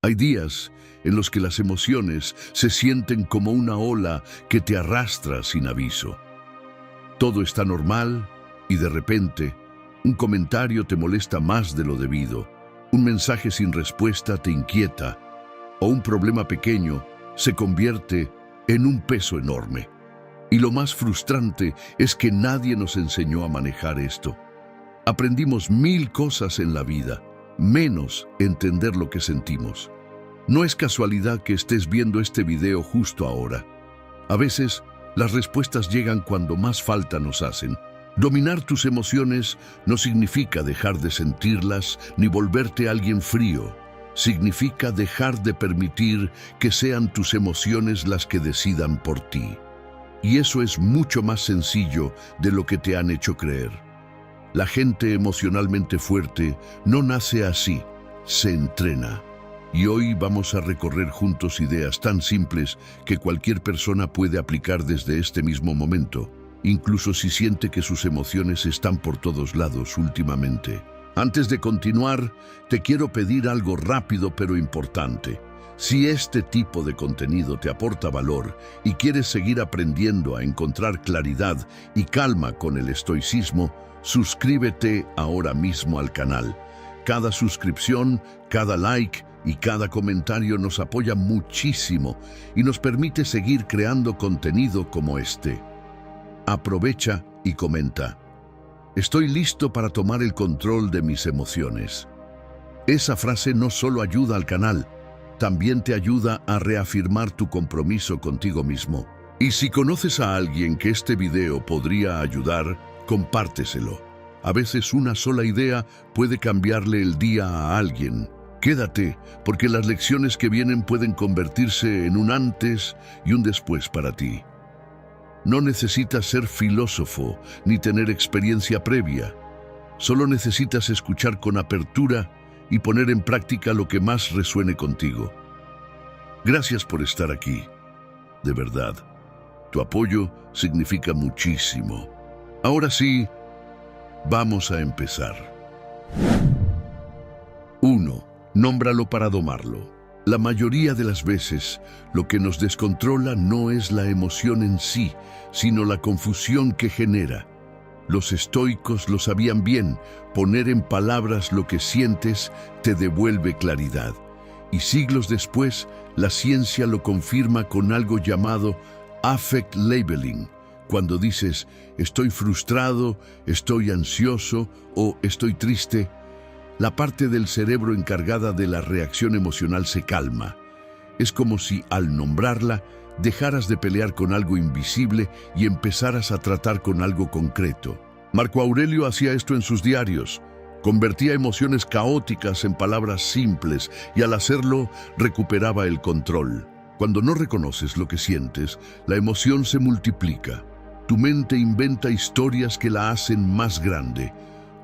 Hay días en los que las emociones se sienten como una ola que te arrastra sin aviso. Todo está normal y de repente un comentario te molesta más de lo debido, un mensaje sin respuesta te inquieta o un problema pequeño se convierte en un peso enorme. Y lo más frustrante es que nadie nos enseñó a manejar esto. Aprendimos 1000 cosas en la vida, menos entender lo que sentimos. No es casualidad que estés viendo este video justo ahora. A veces, las respuestas llegan cuando más falta nos hacen. Dominar tus emociones no significa dejar de sentirlas ni volverte alguien frío. Significa dejar de permitir que sean tus emociones las que decidan por ti. Y eso es mucho más sencillo de lo que te han hecho creer. La gente emocionalmente fuerte no nace así, se entrena. Y hoy vamos a recorrer juntos ideas tan simples que cualquier persona puede aplicar desde este mismo momento, incluso si siente que sus emociones están por todos lados últimamente. Antes de continuar, te quiero pedir algo rápido pero importante. Si este tipo de contenido te aporta valor y quieres seguir aprendiendo a encontrar claridad y calma con el estoicismo, suscríbete ahora mismo al canal. Cada suscripción, cada like y cada comentario nos apoya muchísimo y nos permite seguir creando contenido como este. Aprovecha y comenta. Estoy listo para tomar el control de mis emociones. Esa frase no solo ayuda al canal, también te ayuda a reafirmar tu compromiso contigo mismo. Y si conoces a alguien que este video podría ayudar, compárteselo. A veces una sola idea puede cambiarle el día a alguien. Quédate, porque las lecciones que vienen pueden convertirse en un antes y un después para ti. No necesitas ser filósofo ni tener experiencia previa. Solo necesitas escuchar con apertura y poner en práctica lo que más resuene contigo. Gracias por estar aquí. De verdad, tu apoyo significa muchísimo. Ahora sí, vamos a empezar. 1. Nómbralo para domarlo. La mayoría de las veces, lo que nos descontrola no es la emoción en sí, sino la confusión que genera. Los estoicos lo sabían bien, poner en palabras lo que sientes te devuelve claridad. Y siglos después, la ciencia lo confirma con algo llamado affect labeling. Cuando dices, estoy frustrado, estoy ansioso o estoy triste, la parte del cerebro encargada de la reacción emocional se calma. Es como si, al nombrarla, dejaras de pelear con algo invisible y empezaras a tratar con algo concreto. Marco Aurelio hacía esto en sus diarios. Convertía emociones caóticas en palabras simples y al hacerlo recuperaba el control. Cuando no reconoces lo que sientes, la emoción se multiplica. Tu mente inventa historias que la hacen más grande.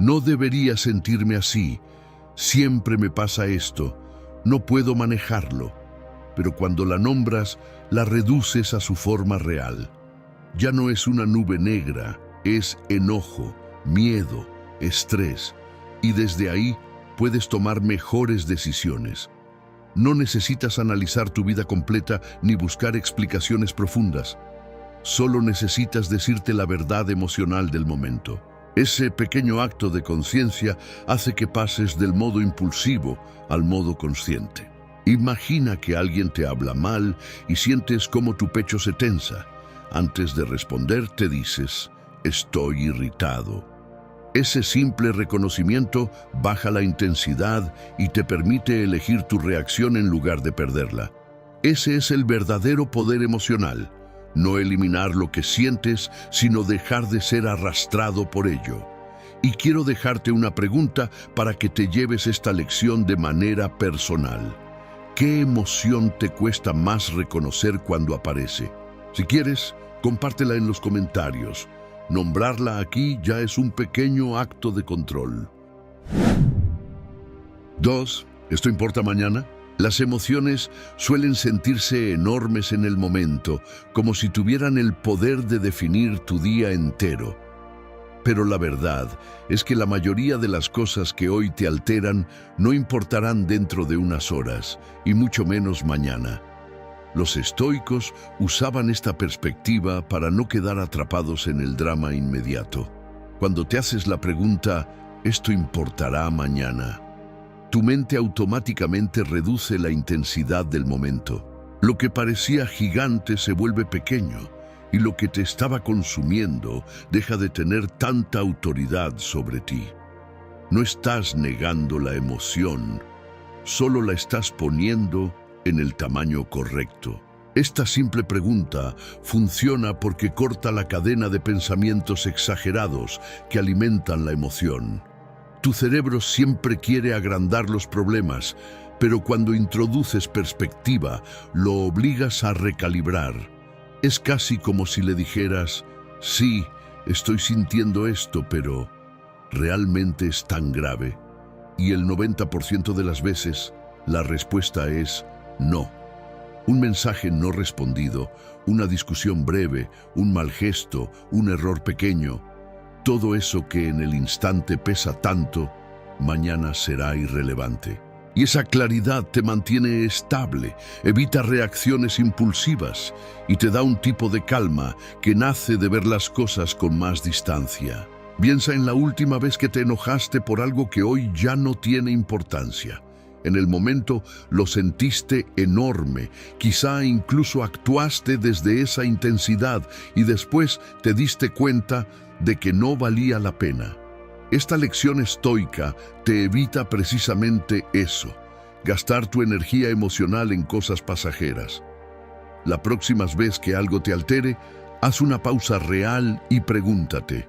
No debería sentirme así. Siempre me pasa esto. No puedo manejarlo. Pero cuando la nombras, la reduces a su forma real. Ya no es una nube negra, es enojo, miedo, estrés. Y desde ahí puedes tomar mejores decisiones. No necesitas analizar tu vida completa ni buscar explicaciones profundas. Solo necesitas decirte la verdad emocional del momento. Ese pequeño acto de conciencia hace que pases del modo impulsivo al modo consciente. Imagina que alguien te habla mal y sientes cómo tu pecho se tensa. Antes de responder te dices, estoy irritado. Ese simple reconocimiento baja la intensidad y te permite elegir tu reacción en lugar de perderla. Ese es el verdadero poder emocional. No eliminar lo que sientes, sino dejar de ser arrastrado por ello. Y quiero dejarte una pregunta para que te lleves esta lección de manera personal. ¿Qué emoción te cuesta más reconocer cuando aparece? Si quieres, compártela en los comentarios. Nombrarla aquí ya es un pequeño acto de control. 2. ¿Esto importa mañana? Las emociones suelen sentirse enormes en el momento, como si tuvieran el poder de definir tu día entero. Pero la verdad es que la mayoría de las cosas que hoy te alteran no importarán dentro de unas horas, y mucho menos mañana. Los estoicos usaban esta perspectiva para no quedar atrapados en el drama inmediato. Cuando te haces la pregunta, ¿esto importará mañana?, tu mente automáticamente reduce la intensidad del momento. Lo que parecía gigante se vuelve pequeño, y lo que te estaba consumiendo deja de tener tanta autoridad sobre ti. No estás negando la emoción, solo la estás poniendo en el tamaño correcto. Esta simple pregunta funciona porque corta la cadena de pensamientos exagerados que alimentan la emoción. Tu cerebro siempre quiere agrandar los problemas, pero cuando introduces perspectiva, lo obligas a recalibrar. Es casi como si le dijeras, sí, estoy sintiendo esto, pero ¿realmente es tan grave? Y el 90% de las veces, la respuesta es no. Un mensaje no respondido, una discusión breve, un mal gesto, un error pequeño, todo eso que en el instante pesa tanto, mañana será irrelevante. Y esa claridad te mantiene estable, evita reacciones impulsivas y te da un tipo de calma que nace de ver las cosas con más distancia. Piensa en la última vez que te enojaste por algo que hoy ya no tiene importancia. En el momento lo sentiste enorme, quizá incluso actuaste desde esa intensidad y después te diste cuenta de que no valía la pena. Esta lección estoica te evita precisamente eso, gastar tu energía emocional en cosas pasajeras. La próxima vez que algo te altere, haz una pausa real y pregúntate,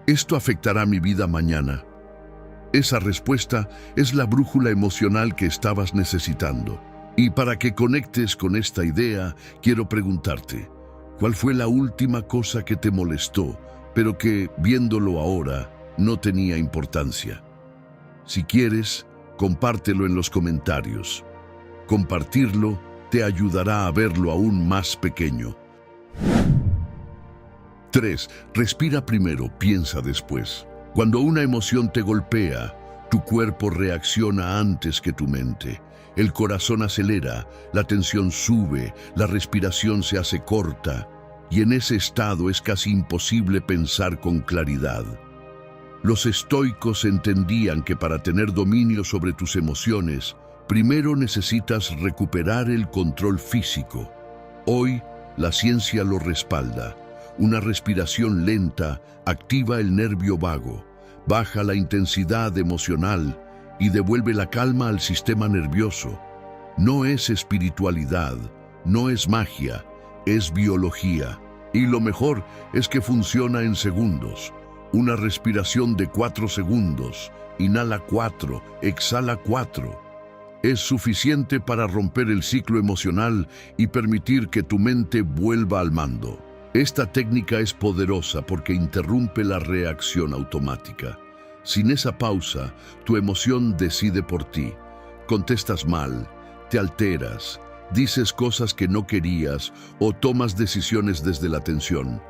¿esto afectará mi vida mañana? Esa respuesta es la brújula emocional que estabas necesitando. Y para que conectes con esta idea, quiero preguntarte, ¿cuál fue la última cosa que te molestó, pero que, viéndolo ahora, no tenía importancia? Si quieres, compártelo en los comentarios. Compartirlo te ayudará a verlo aún más pequeño. 3. Respira primero, piensa después. Cuando una emoción te golpea, tu cuerpo reacciona antes que tu mente. El corazón acelera, la tensión sube, la respiración se hace corta, y en ese estado es casi imposible pensar con claridad. Los estoicos entendían que para tener dominio sobre tus emociones, primero necesitas recuperar el control físico. Hoy, la ciencia lo respalda. Una respiración lenta activa el nervio vago, baja la intensidad emocional y devuelve la calma al sistema nervioso. No es espiritualidad, no es magia, es biología. Y lo mejor es que funciona en segundos. Una respiración de 4 segundos, inhala 4, exhala 4. Es suficiente para romper el ciclo emocional y permitir que tu mente vuelva al mando. Esta técnica es poderosa porque interrumpe la reacción automática. Sin esa pausa, tu emoción decide por ti. Contestas mal, te alteras, dices cosas que no querías o tomas decisiones desde la tensión.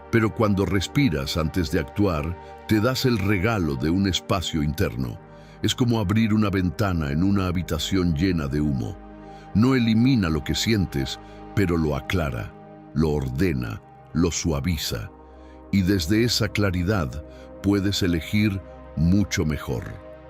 Pero cuando respiras antes de actuar, te das el regalo de un espacio interno. Es como abrir una ventana en una habitación llena de humo. No elimina lo que sientes, pero lo aclara, lo ordena, lo suaviza. Y desde esa claridad puedes elegir mucho mejor.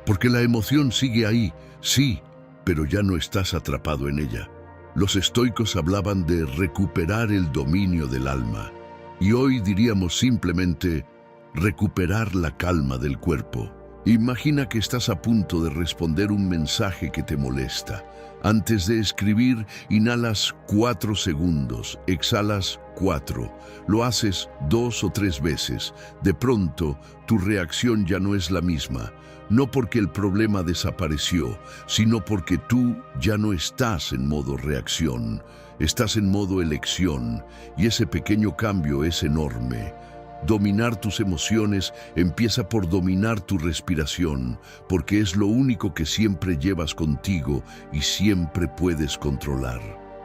Porque la emoción sigue ahí, sí, pero ya no estás atrapado en ella. Los estoicos hablaban de recuperar el dominio del alma. Y hoy diríamos simplemente recuperar la calma del cuerpo. Imagina que estás a punto de responder un mensaje que te molesta. Antes de escribir, inhalas 4 segundos, exhalas 4. Lo haces 2 o 3 veces. De pronto, tu reacción ya no es la misma. No porque el problema desapareció, sino porque tú ya no estás en modo reacción. Estás en modo elección, y ese pequeño cambio es enorme. Dominar tus emociones empieza por dominar tu respiración, porque es lo único que siempre llevas contigo y siempre puedes controlar.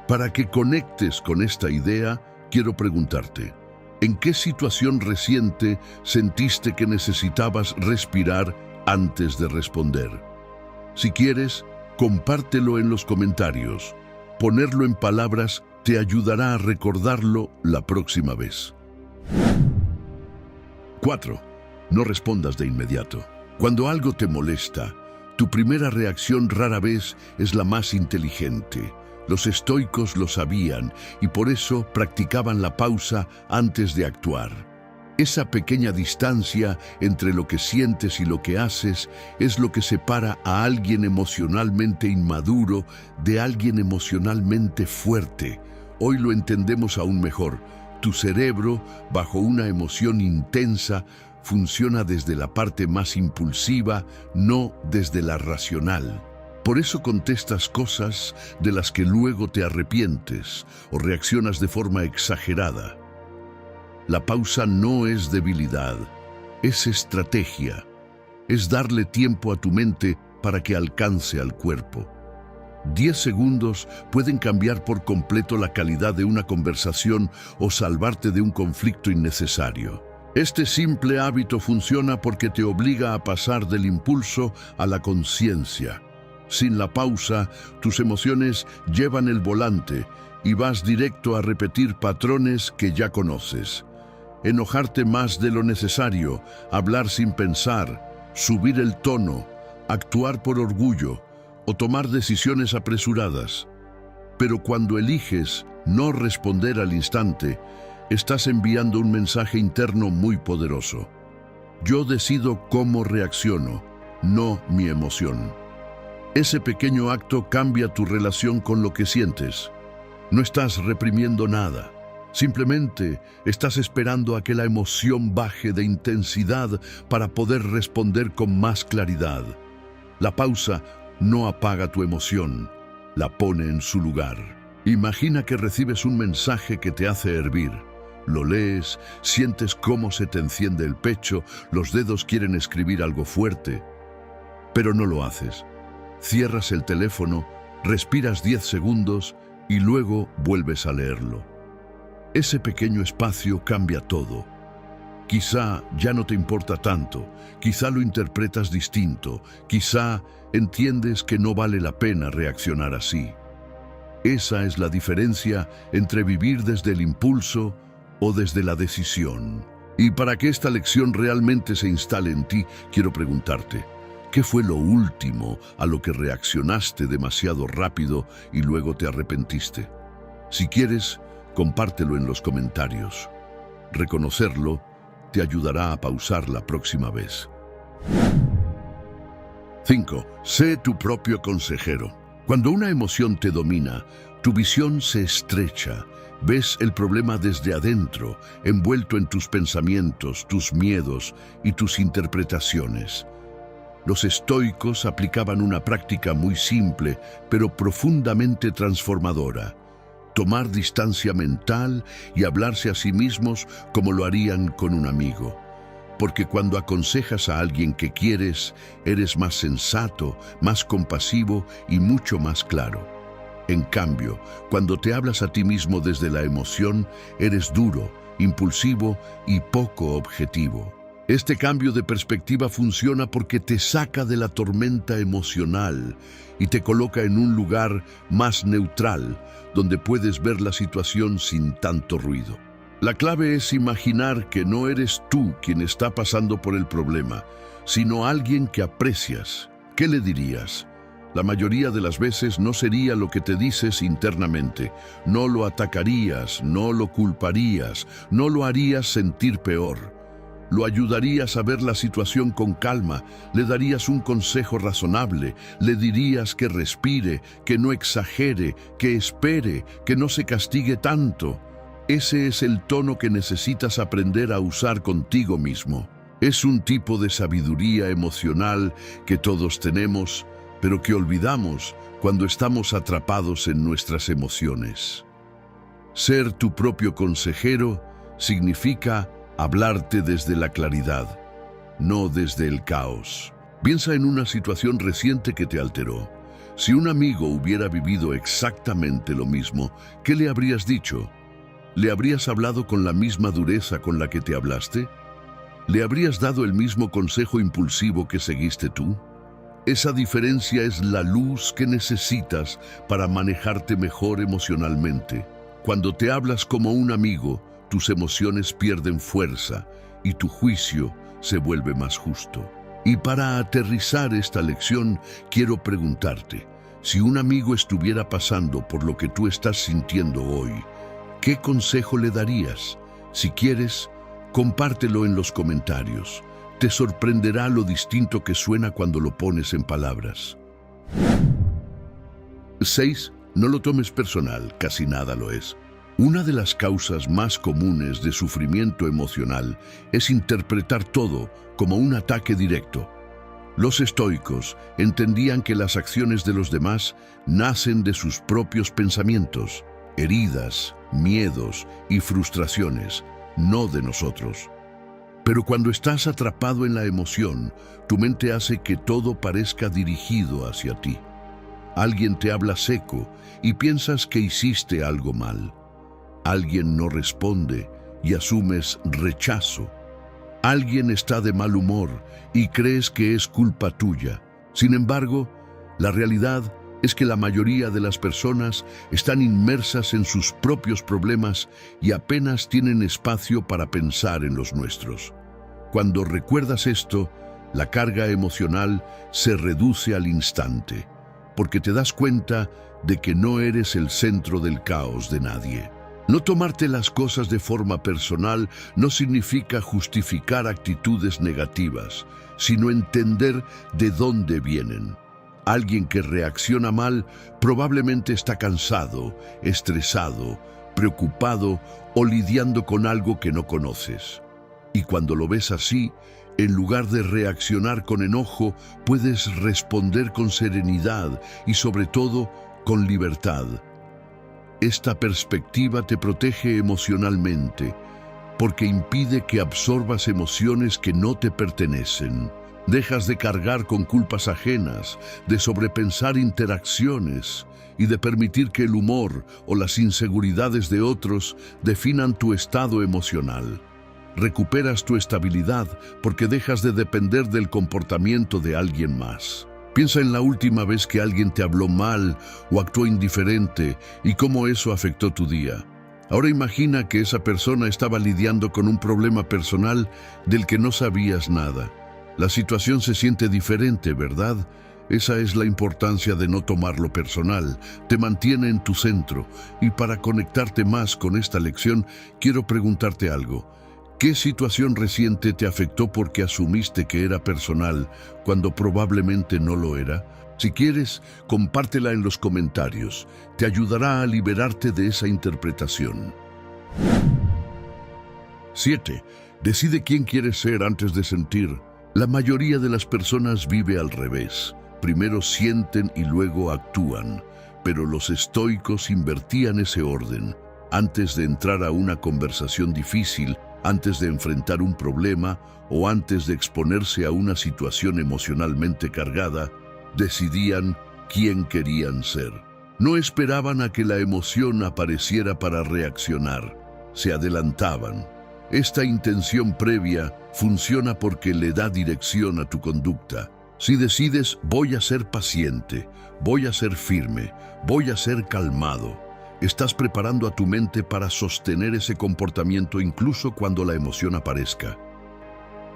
Para que conectes con esta idea, quiero preguntarte, ¿En qué situación reciente sentiste que necesitabas respirar antes de responder? Si quieres, compártelo en los comentarios. Ponerlo en palabras te ayudará a recordarlo la próxima vez. 4. No respondas de inmediato. Cuando algo te molesta, tu primera reacción rara vez es la más inteligente. Los estoicos lo sabían y por eso practicaban la pausa antes de actuar. Esa pequeña distancia entre lo que sientes y lo que haces es lo que separa a alguien emocionalmente inmaduro de alguien emocionalmente fuerte. Hoy lo entendemos aún mejor. Tu cerebro, bajo una emoción intensa, funciona desde la parte más impulsiva, no desde la racional. Por eso contestas cosas de las que luego te arrepientes o reaccionas de forma exagerada. La pausa no es debilidad, es estrategia. Es darle tiempo a tu mente para que alcance al cuerpo. 10 segundos pueden cambiar por completo la calidad de una conversación o salvarte de un conflicto innecesario. Este simple hábito funciona porque te obliga a pasar del impulso a la conciencia. Sin la pausa, tus emociones llevan el volante y vas directo a repetir patrones que ya conoces. Enojarte más de lo necesario, hablar sin pensar, subir el tono, actuar por orgullo o tomar decisiones apresuradas. Pero cuando eliges no responder al instante, estás enviando un mensaje interno muy poderoso. Yo decido cómo reacciono, no mi emoción. Ese pequeño acto cambia tu relación con lo que sientes. No estás reprimiendo nada. Simplemente estás esperando a que la emoción baje de intensidad para poder responder con más claridad. La pausa no apaga tu emoción, la pone en su lugar. Imagina que recibes un mensaje que te hace hervir. Lo lees, sientes cómo se te enciende el pecho, los dedos quieren escribir algo fuerte, pero no lo haces. Cierras el teléfono, respiras 10 segundos y luego vuelves a leerlo. Ese pequeño espacio cambia todo. Quizá ya no te importa tanto, quizá lo interpretas distinto, quizá entiendes que no vale la pena reaccionar así. Esa es la diferencia entre vivir desde el impulso o desde la decisión. Y para que esta lección realmente se instale en ti, quiero preguntarte, ¿qué fue lo último a lo que reaccionaste demasiado rápido y luego te arrepentiste? Si quieres, compártelo en los comentarios. Reconocerlo te ayudará a pausar la próxima vez. 5. Sé tu propio consejero. Cuando una emoción te domina, tu visión se estrecha. Ves el problema desde adentro, envuelto en tus pensamientos, tus miedos y tus interpretaciones. Los estoicos aplicaban una práctica muy simple, pero profundamente transformadora. Tomar distancia mental y hablarse a sí mismos como lo harían con un amigo. Porque cuando aconsejas a alguien que quieres, eres más sensato, más compasivo y mucho más claro. En cambio, cuando te hablas a ti mismo desde la emoción, eres duro, impulsivo y poco objetivo. Este cambio de perspectiva funciona porque te saca de la tormenta emocional y te coloca en un lugar más neutral, donde puedes ver la situación sin tanto ruido. La clave es imaginar que no eres tú quien está pasando por el problema, sino alguien que aprecias. ¿Qué le dirías? La mayoría de las veces no sería lo que te dices internamente. No lo atacarías, no lo culparías, no lo harías sentir peor. Lo ayudarías a ver la situación con calma, le darías un consejo razonable, le dirías que respire, que no exagere, que espere, que no se castigue tanto. Ese es el tono que necesitas aprender a usar contigo mismo. Es un tipo de sabiduría emocional que todos tenemos, pero que olvidamos cuando estamos atrapados en nuestras emociones. Ser tu propio consejero significa hablarte desde la claridad, no desde el caos. Piensa en una situación reciente que te alteró. Si un amigo hubiera vivido exactamente lo mismo, ¿qué le habrías dicho? ¿Le habrías hablado con la misma dureza con la que te hablaste? ¿Le habrías dado el mismo consejo impulsivo que seguiste tú? Esa diferencia es la luz que necesitas para manejarte mejor emocionalmente. Cuando te hablas como un amigo, tus emociones pierden fuerza y tu juicio se vuelve más justo. Y para aterrizar esta lección, quiero preguntarte, si un amigo estuviera pasando por lo que tú estás sintiendo hoy, ¿qué consejo le darías? Si quieres, compártelo en los comentarios. Te sorprenderá lo distinto que suena cuando lo pones en palabras. 6. No lo tomes personal, casi nada lo es. Una de las causas más comunes de sufrimiento emocional es interpretar todo como un ataque directo. Los estoicos entendían que las acciones de los demás nacen de sus propios pensamientos, heridas, miedos y frustraciones, no de nosotros. Pero cuando estás atrapado en la emoción, tu mente hace que todo parezca dirigido hacia ti. Alguien te habla seco y piensas que hiciste algo mal. Alguien no responde y asumes rechazo. Alguien está de mal humor y crees que es culpa tuya. Sin embargo, la realidad es que la mayoría de las personas están inmersas en sus propios problemas y apenas tienen espacio para pensar en los nuestros. Cuando recuerdas esto, la carga emocional se reduce al instante, porque te das cuenta de que no eres el centro del caos de nadie. No tomarte las cosas de forma personal no significa justificar actitudes negativas, sino entender de dónde vienen. Alguien que reacciona mal probablemente está cansado, estresado, preocupado o lidiando con algo que no conoces. Y cuando lo ves así, en lugar de reaccionar con enojo, puedes responder con serenidad y sobre todo con libertad. Esta perspectiva te protege emocionalmente porque impide que absorbas emociones que no te pertenecen. Dejas de cargar con culpas ajenas, de sobrepensar interacciones y de permitir que el humor o las inseguridades de otros definan tu estado emocional. Recuperas tu estabilidad porque dejas de depender del comportamiento de alguien más. Piensa en la última vez que alguien te habló mal o actuó indiferente y cómo eso afectó tu día. Ahora imagina que esa persona estaba lidiando con un problema personal del que no sabías nada. La situación se siente diferente, ¿verdad? Esa es la importancia de no tomarlo personal. Te mantiene en tu centro. Y para conectarte más con esta lección, quiero preguntarte algo. ¿Qué situación reciente te afectó porque asumiste que era personal cuando probablemente no lo era? Si quieres, compártela en los comentarios. Te ayudará a liberarte de esa interpretación. 7. Decide quién quieres ser antes de sentir. La mayoría de las personas vive al revés. Primero sienten y luego actúan. Pero los estoicos invertían ese orden. Antes de entrar a una conversación difícil, antes de enfrentar un problema o antes de exponerse a una situación emocionalmente cargada, decidían quién querían ser. No esperaban a que la emoción apareciera para reaccionar. Se adelantaban. Esta intención previa funciona porque le da dirección a tu conducta. Si decides, voy a ser paciente, voy a ser firme, voy a ser calmado, estás preparando a tu mente para sostener ese comportamiento incluso cuando la emoción aparezca.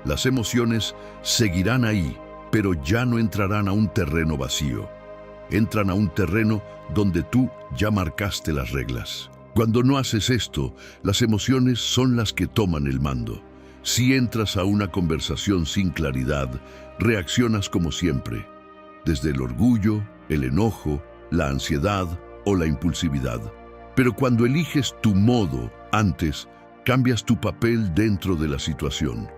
Las emociones seguirán ahí, pero ya no entrarán a un terreno vacío. Entran a un terreno donde tú ya marcaste las reglas. Cuando no haces esto, las emociones son las que toman el mando. Si entras a una conversación sin claridad, reaccionas como siempre, desde el orgullo, el enojo, la ansiedad o la impulsividad. Pero cuando eliges tu modo antes, cambias tu papel dentro de la situación.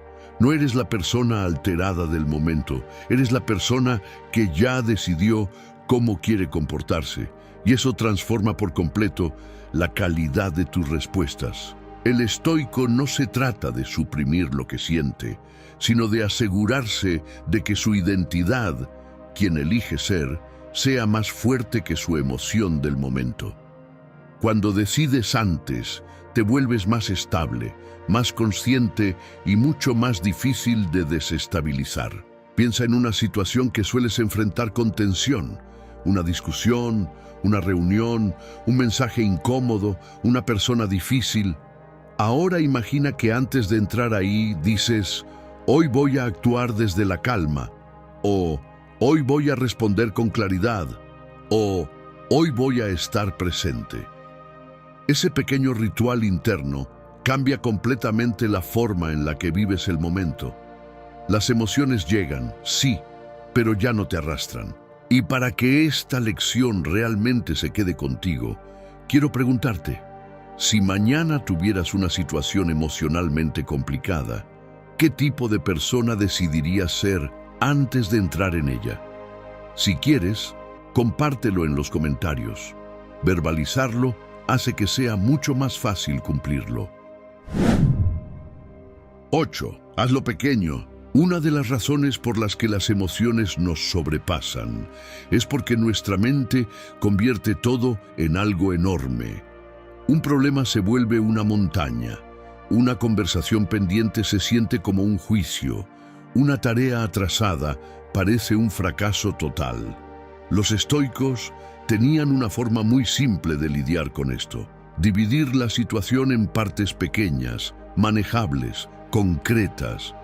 No eres la persona alterada del momento, eres la persona que ya decidió cómo quiere comportarse, y eso transforma por completo la calidad de tus respuestas. El estoico no se trata de suprimir lo que siente, sino de asegurarse de que su identidad, quien elige ser, sea más fuerte que su emoción del momento. Cuando decides antes, te vuelves más estable, más consciente y mucho más difícil de desestabilizar. Piensa en una situación que sueles enfrentar con tensión, una discusión, una reunión, un mensaje incómodo, una persona difícil. Ahora imagina que antes de entrar ahí dices, hoy voy a actuar desde la calma, o hoy voy a responder con claridad, o hoy voy a estar presente. Ese pequeño ritual interno cambia completamente la forma en la que vives el momento. Las emociones llegan, sí, pero ya no te arrastran. Y para que esta lección realmente se quede contigo, quiero preguntarte, si mañana tuvieras una situación emocionalmente complicada, ¿qué tipo de persona decidirías ser antes de entrar en ella? Si quieres, compártelo en los comentarios. Verbalizarlo hace que sea mucho más fácil cumplirlo. 8. Hazlo pequeño. Una de las razones por las que las emociones nos sobrepasan es porque nuestra mente convierte todo en algo enorme. Un problema se vuelve una montaña, una conversación pendiente se siente como un juicio, una tarea atrasada parece un fracaso total. Los estoicos tenían una forma muy simple de lidiar con esto: dividir la situación en partes pequeñas, manejables, concretas.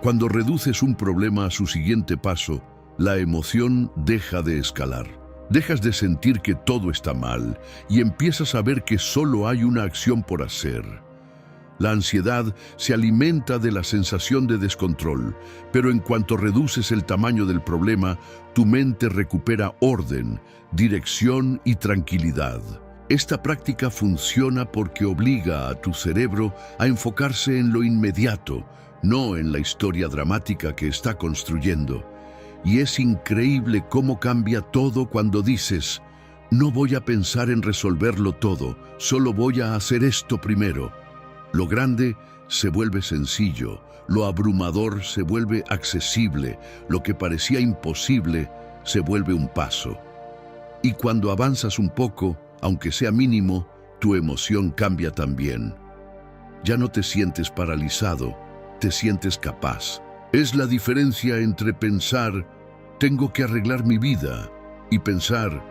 Cuando reduces un problema a su siguiente paso, la emoción deja de escalar. Dejas de sentir que todo está mal y empiezas a ver que solo hay una acción por hacer. La ansiedad se alimenta de la sensación de descontrol, pero en cuanto reduces el tamaño del problema, tu mente recupera orden, dirección y tranquilidad. Esta práctica funciona porque obliga a tu cerebro a enfocarse en lo inmediato, no en la historia dramática que está construyendo. Y es increíble cómo cambia todo cuando dices, no voy a pensar en resolverlo todo, solo voy a hacer esto primero. Lo grande se vuelve sencillo, lo abrumador se vuelve accesible, lo que parecía imposible se vuelve un paso. Y cuando avanzas un poco, aunque sea mínimo, tu emoción cambia también. Ya no te sientes paralizado, te sientes capaz. Es la diferencia entre pensar, tengo que arreglar mi vida, y pensar,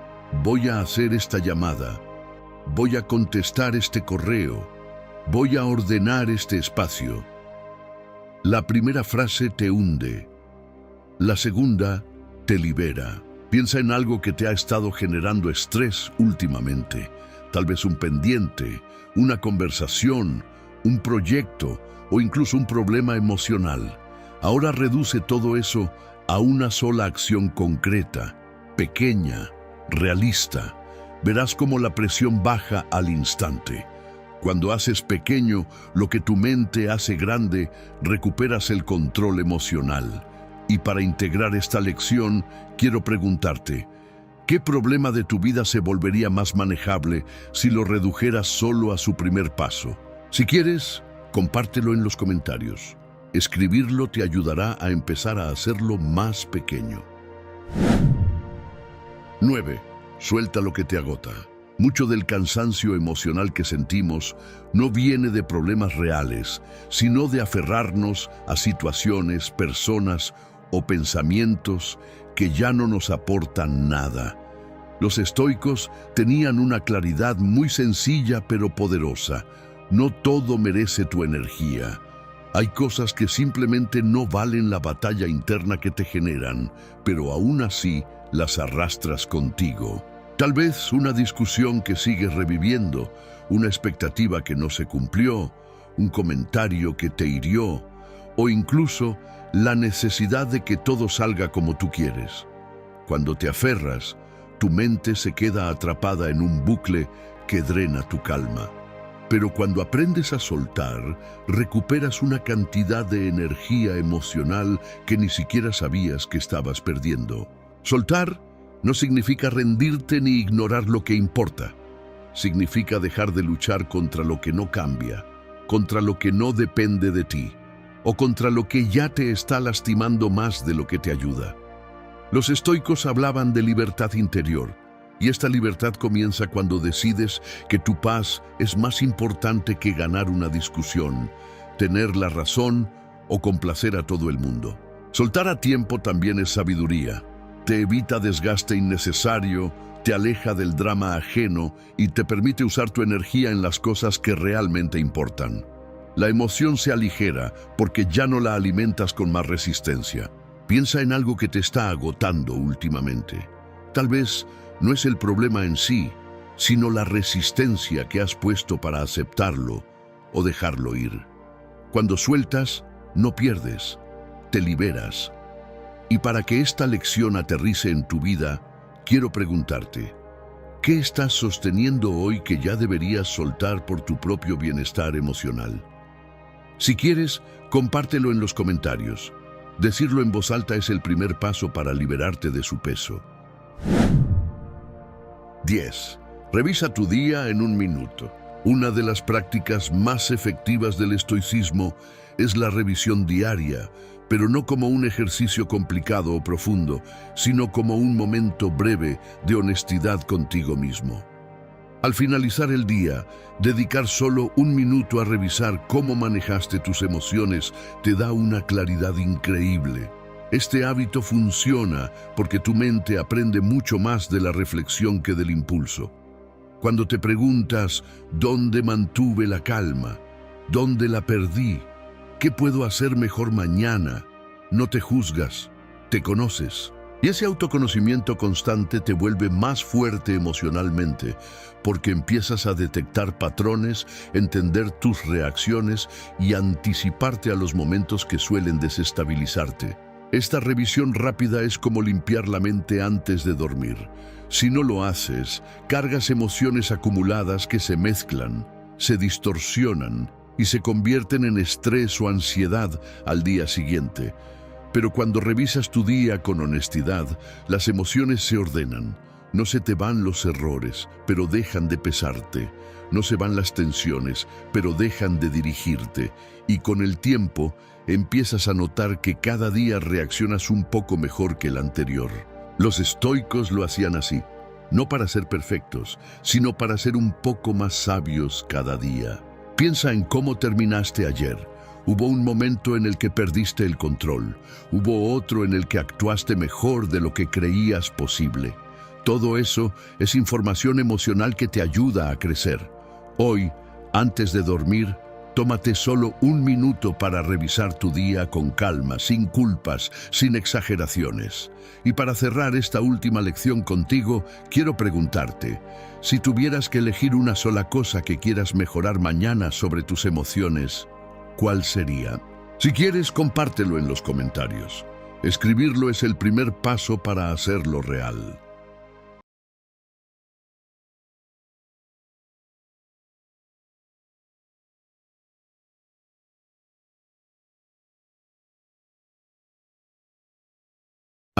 voy a hacer esta llamada, voy a contestar este correo, voy a ordenar este espacio. La primera frase te hunde, la segunda te libera. Piensa en algo que te ha estado generando estrés últimamente, tal vez un pendiente, una conversación, un proyecto o incluso un problema emocional. Ahora reduce todo eso a una sola acción concreta, pequeña, realista. Verás cómo la presión baja al instante. Cuando haces pequeño lo que tu mente hace grande, recuperas el control emocional. Y para integrar esta lección, quiero preguntarte, ¿qué problema de tu vida se volvería más manejable si lo redujeras solo a su primer paso? Si quieres, compártelo en los comentarios. Escribirlo te ayudará a empezar a hacerlo más pequeño. 9. Suelta lo que te agota. Mucho del cansancio emocional que sentimos no viene de problemas reales, sino de aferrarnos a situaciones, personas o pensamientos que ya no nos aportan nada. Los estoicos tenían una claridad muy sencilla pero poderosa. No todo merece tu energía. Hay cosas que simplemente no valen la batalla interna que te generan, pero aún así las arrastras contigo. Tal vez una discusión que sigues reviviendo, una expectativa que no se cumplió, un comentario que te hirió, o incluso la necesidad de que todo salga como tú quieres. Cuando te aferras, tu mente se queda atrapada en un bucle que drena tu calma. Pero cuando aprendes a soltar, recuperas una cantidad de energía emocional que ni siquiera sabías que estabas perdiendo. Soltar no significa rendirte ni ignorar lo que importa. Significa dejar de luchar contra lo que no cambia, contra lo que no depende de ti, o contra lo que ya te está lastimando más de lo que te ayuda. Los estoicos hablaban de libertad interior, Y esta libertad comienza cuando decides que tu paz es más importante que ganar una discusión, tener la razón o complacer a todo el mundo. Soltar a tiempo también es sabiduría. Te evita desgaste innecesario, te aleja del drama ajeno y te permite usar tu energía en las cosas que realmente importan. La emoción se aligera porque ya no la alimentas con más resistencia. Piensa en algo que te está agotando últimamente. Tal vez no es el problema en sí, sino la resistencia que has puesto para aceptarlo o dejarlo ir. Cuando sueltas, no pierdes, te liberas. Y para que esta lección aterrice en tu vida, quiero preguntarte, ¿qué estás sosteniendo hoy que ya deberías soltar por tu propio bienestar emocional? Si quieres, compártelo en los comentarios. Decirlo en voz alta es el primer paso para liberarte de su peso. 10. Revisa tu día en un minuto. Una de las prácticas más efectivas del estoicismo es la revisión diaria, pero no como un ejercicio complicado o profundo, sino como un momento breve de honestidad contigo mismo. Al finalizar el día, dedicar solo un minuto a revisar cómo manejaste tus emociones te da una claridad increíble. Este hábito funciona porque tu mente aprende mucho más de la reflexión que del impulso. Cuando te preguntas, ¿dónde mantuve la calma? ¿Dónde la perdí? ¿Qué puedo hacer mejor mañana? No te juzgas, te conoces. Y ese autoconocimiento constante te vuelve más fuerte emocionalmente, porque empiezas a detectar patrones, entender tus reacciones y anticiparte a los momentos que suelen desestabilizarte. Esta revisión rápida es como limpiar la mente antes de dormir. Si no lo haces, cargas emociones acumuladas que se mezclan, se distorsionan y se convierten en estrés o ansiedad al día siguiente. Pero cuando revisas tu día con honestidad, las emociones se ordenan. No se te van los errores, pero dejan de pesarte. No se van las tensiones, pero dejan de dirigirte. Y con el tiempo, empiezas a notar que cada día reaccionas un poco mejor que el anterior. Los estoicos lo hacían así, no para ser perfectos, sino para ser un poco más sabios cada día. Piensa en cómo terminaste ayer. Hubo un momento en el que perdiste el control. Hubo otro en el que actuaste mejor de lo que creías posible. Todo eso es información emocional que te ayuda a crecer. Hoy, antes de dormir, tómate solo un minuto para revisar tu día con calma, sin culpas, sin exageraciones. Y para cerrar esta última lección contigo, quiero preguntarte, si tuvieras que elegir una sola cosa que quieras mejorar mañana sobre tus emociones, ¿cuál sería? Si quieres, compártelo en los comentarios. Escribirlo es el primer paso para hacerlo real.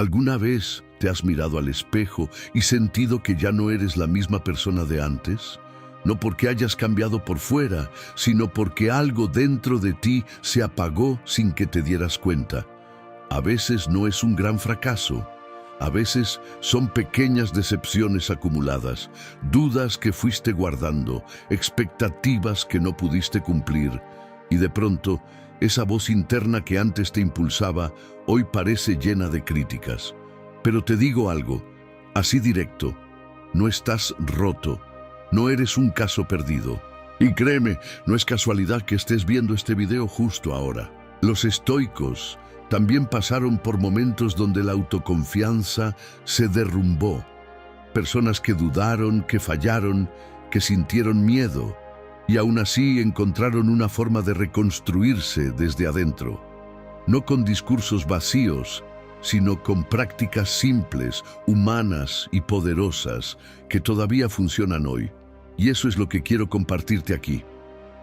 ¿Alguna vez te has mirado al espejo y sentido que ya no eres la misma persona de antes? No porque hayas cambiado por fuera, sino porque algo dentro de ti se apagó sin que te dieras cuenta. A veces no es un gran fracaso. A veces son pequeñas decepciones acumuladas, dudas que fuiste guardando, expectativas que no pudiste cumplir. Y de pronto, esa voz interna que antes te impulsaba, hoy parece llena de críticas. Pero te digo algo, así directo, no estás roto. No eres un caso perdido. Y créeme, no es casualidad que estés viendo este video justo ahora. Los estoicos también pasaron por momentos donde la autoconfianza se derrumbó. Personas que dudaron, que fallaron, que sintieron miedo, y aún así encontraron una forma de reconstruirse desde adentro. No con discursos vacíos, sino con prácticas simples, humanas y poderosas que todavía funcionan hoy. Y eso es lo que quiero compartirte aquí.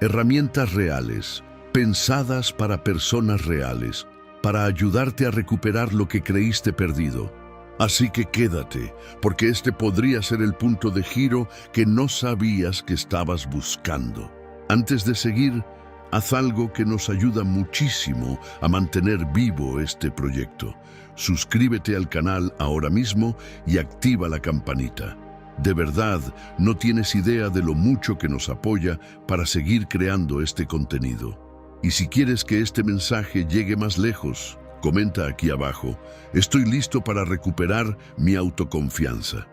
Herramientas reales, pensadas para personas reales, para ayudarte a recuperar lo que creíste perdido. Así que quédate, porque este podría ser el punto de giro que no sabías que estabas buscando. Antes de seguir, haz algo que nos ayuda muchísimo a mantener vivo este proyecto. Suscríbete al canal ahora mismo y activa la campanita. De verdad, no tienes idea de lo mucho que nos apoya para seguir creando este contenido. Y si quieres que este mensaje llegue más lejos, comenta aquí abajo: estoy listo para recuperar mi autoconfianza.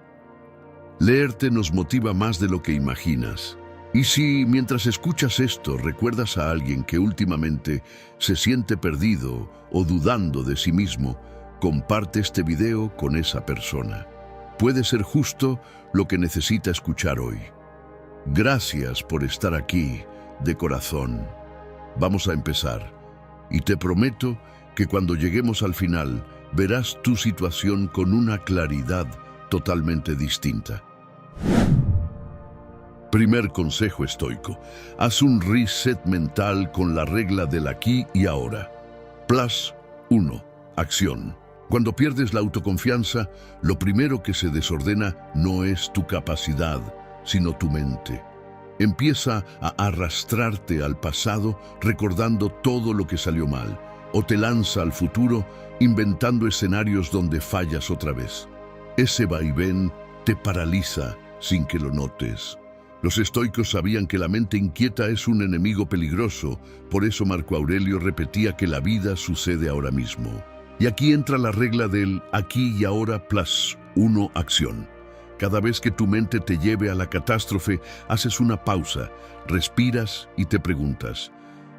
Leerte nos motiva más de lo que imaginas. Y si mientras escuchas esto recuerdas a alguien que últimamente se siente perdido o dudando de sí mismo, comparte este video con esa persona. Puede ser justo lo que necesita escuchar hoy. Gracias por estar aquí, de corazón. Vamos a empezar. Y te prometo que cuando lleguemos al final, verás tu situación con una claridad totalmente distinta. Primer consejo estoico: haz un reset mental con la regla del aquí y ahora. Plus 1. Acción. Cuando pierdes la autoconfianza, lo primero que se desordena no es tu capacidad, sino tu mente. Empieza a arrastrarte al pasado recordando todo lo que salió mal, o te lanza al futuro inventando escenarios donde fallas otra vez. Ese vaivén te paraliza sin que lo notes. Los estoicos sabían que la mente inquieta es un enemigo peligroso, por eso Marco Aurelio repetía que la vida sucede ahora mismo. Y aquí entra la regla del aquí y ahora plus 1 acción. Cada vez que tu mente te lleve a la catástrofe, haces una pausa, respiras y te preguntas: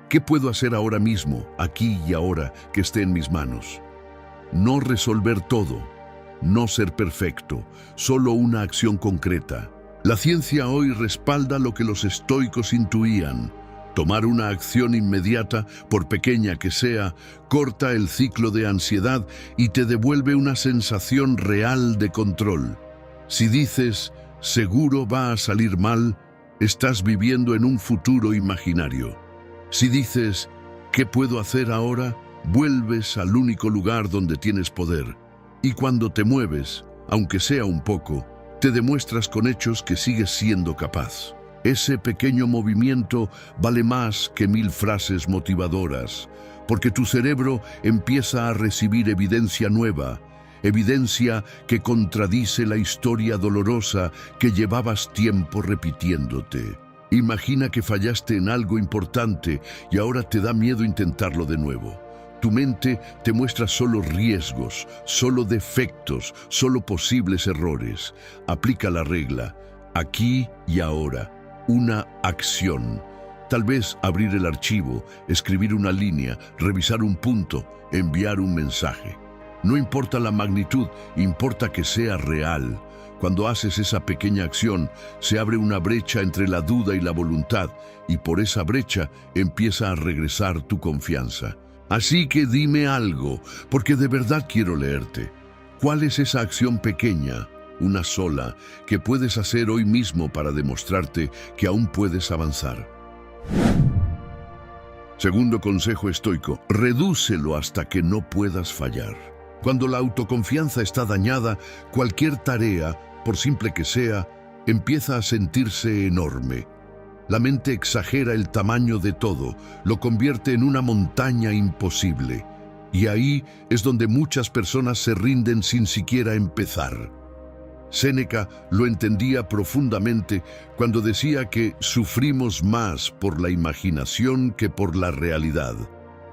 ¿qué puedo hacer ahora mismo, aquí y ahora, que esté en mis manos? No resolver todo, no ser perfecto, solo una acción concreta. La ciencia hoy respalda lo que los estoicos intuían. Tomar una acción inmediata, por pequeña que sea, corta el ciclo de ansiedad y te devuelve una sensación real de control. Si dices, seguro va a salir mal, estás viviendo en un futuro imaginario. Si dices, ¿qué puedo hacer ahora?, vuelves al único lugar donde tienes poder. Y cuando te mueves, aunque sea un poco, te demuestras con hechos que sigues siendo capaz. Ese pequeño movimiento vale más que 1000 frases motivadoras, porque tu cerebro empieza a recibir evidencia nueva, evidencia que contradice la historia dolorosa que llevabas tiempo repitiéndote. Imagina que fallaste en algo importante y ahora te da miedo intentarlo de nuevo. Tu mente te muestra solo riesgos, solo defectos, solo posibles errores. Aplica la regla, aquí y ahora, una acción. Tal vez abrir el archivo, escribir una línea, revisar un punto, enviar un mensaje. No importa la magnitud, importa que sea real. Cuando haces esa pequeña acción, se abre una brecha entre la duda y la voluntad, y por esa brecha empieza a regresar tu confianza. Así que dime algo, porque de verdad quiero leerte. ¿Cuál es esa acción pequeña, una sola, que puedes hacer hoy mismo para demostrarte que aún puedes avanzar? Segundo consejo estoico: redúcelo hasta que no puedas fallar. Cuando la autoconfianza está dañada, cualquier tarea, por simple que sea, empieza a sentirse enorme. La mente exagera el tamaño de todo, lo convierte en una montaña imposible. Y ahí es donde muchas personas se rinden sin siquiera empezar. Séneca lo entendía profundamente cuando decía que sufrimos más por la imaginación que por la realidad,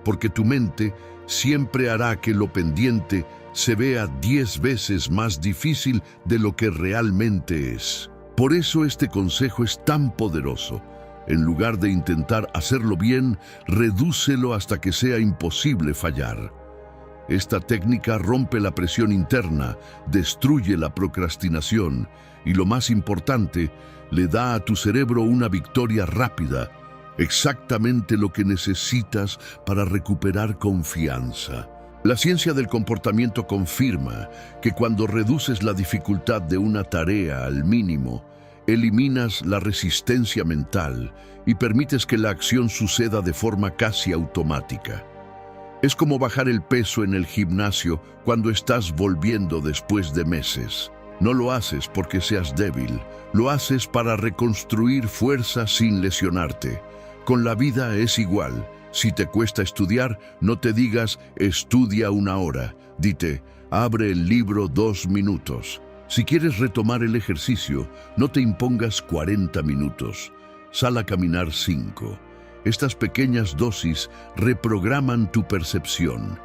porque tu mente siempre hará que lo pendiente se vea 10 veces más difícil de lo que realmente es. Por eso este consejo es tan poderoso. En lugar de intentar hacerlo bien, redúcelo hasta que sea imposible fallar. Esta técnica rompe la presión interna, destruye la procrastinación y, lo más importante, le da a tu cerebro una victoria rápida, exactamente lo que necesitas para recuperar confianza. La ciencia del comportamiento confirma que cuando reduces la dificultad de una tarea al mínimo, eliminas la resistencia mental y permites que la acción suceda de forma casi automática. Es como bajar el peso en el gimnasio cuando estás volviendo después de meses. No lo haces porque seas débil, lo haces para reconstruir fuerza sin lesionarte. Con la vida es igual. Si te cuesta estudiar, no te digas estudia 1 hora. Dite, abre el libro 2 minutos. Si quieres retomar el ejercicio, no te impongas 40 minutos. Sal a caminar 5. Estas pequeñas dosis reprograman tu percepción.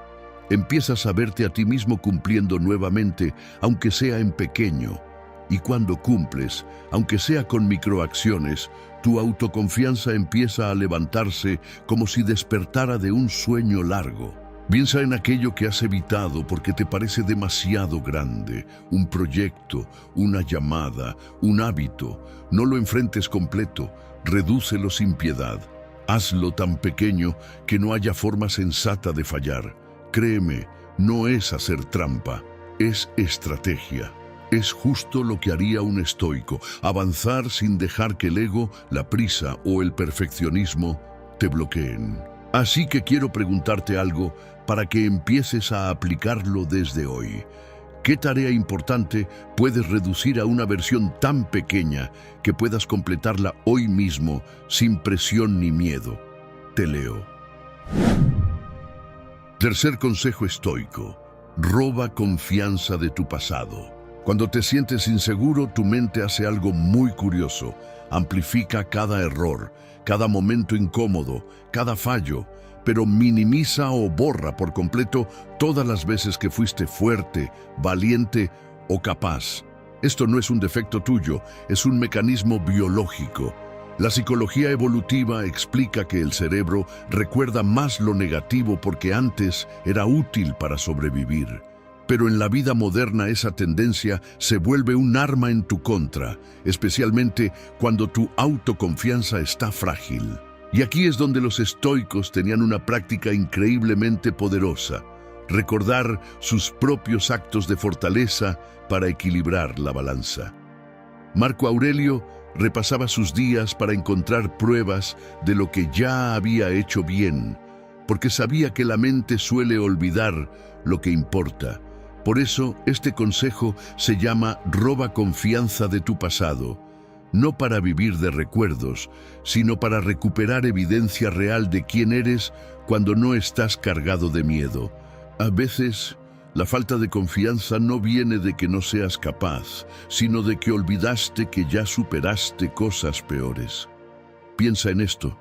Empiezas a verte a ti mismo cumpliendo nuevamente, aunque sea en pequeño. Y cuando cumples, aunque sea con microacciones, tu autoconfianza empieza a levantarse como si despertara de un sueño largo. Piensa en aquello que has evitado porque te parece demasiado grande, un proyecto, una llamada, un hábito. No lo enfrentes completo, redúcelo sin piedad. Hazlo tan pequeño que no haya forma sensata de fallar. Créeme, no es hacer trampa, es estrategia. Es justo lo que haría un estoico, avanzar sin dejar que el ego, la prisa o el perfeccionismo te bloqueen. Así que quiero preguntarte algo para que empieces a aplicarlo desde hoy. ¿Qué tarea importante puedes reducir a una versión tan pequeña que puedas completarla hoy mismo sin presión ni miedo? Te leo. Tercer consejo estoico: roba confianza de tu pasado. Cuando te sientes inseguro, tu mente hace algo muy curioso. Amplifica cada error, cada momento incómodo, cada fallo, pero minimiza o borra por completo todas las veces que fuiste fuerte, valiente o capaz. Esto no es un defecto tuyo, es un mecanismo biológico. La psicología evolutiva explica que el cerebro recuerda más lo negativo porque antes era útil para sobrevivir. Pero en la vida moderna esa tendencia se vuelve un arma en tu contra, especialmente cuando tu autoconfianza está frágil. Y aquí es donde los estoicos tenían una práctica increíblemente poderosa: recordar sus propios actos de fortaleza para equilibrar la balanza. Marco Aurelio repasaba sus días para encontrar pruebas de lo que ya había hecho bien, porque sabía que la mente suele olvidar lo que importa. Por eso, este consejo se llama roba confianza de tu pasado, no para vivir de recuerdos, sino para recuperar evidencia real de quién eres cuando no estás cargado de miedo. A veces, la falta de confianza no viene de que no seas capaz, sino de que olvidaste que ya superaste cosas peores. Piensa en esto.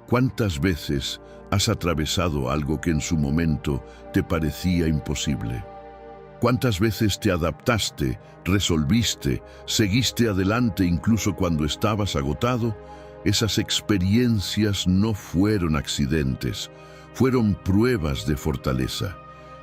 ¿Cuántas veces has atravesado algo que en su momento te parecía imposible? ¿Cuántas veces te adaptaste, resolviste, seguiste adelante incluso cuando estabas agotado? Esas experiencias no fueron accidentes, fueron pruebas de fortaleza.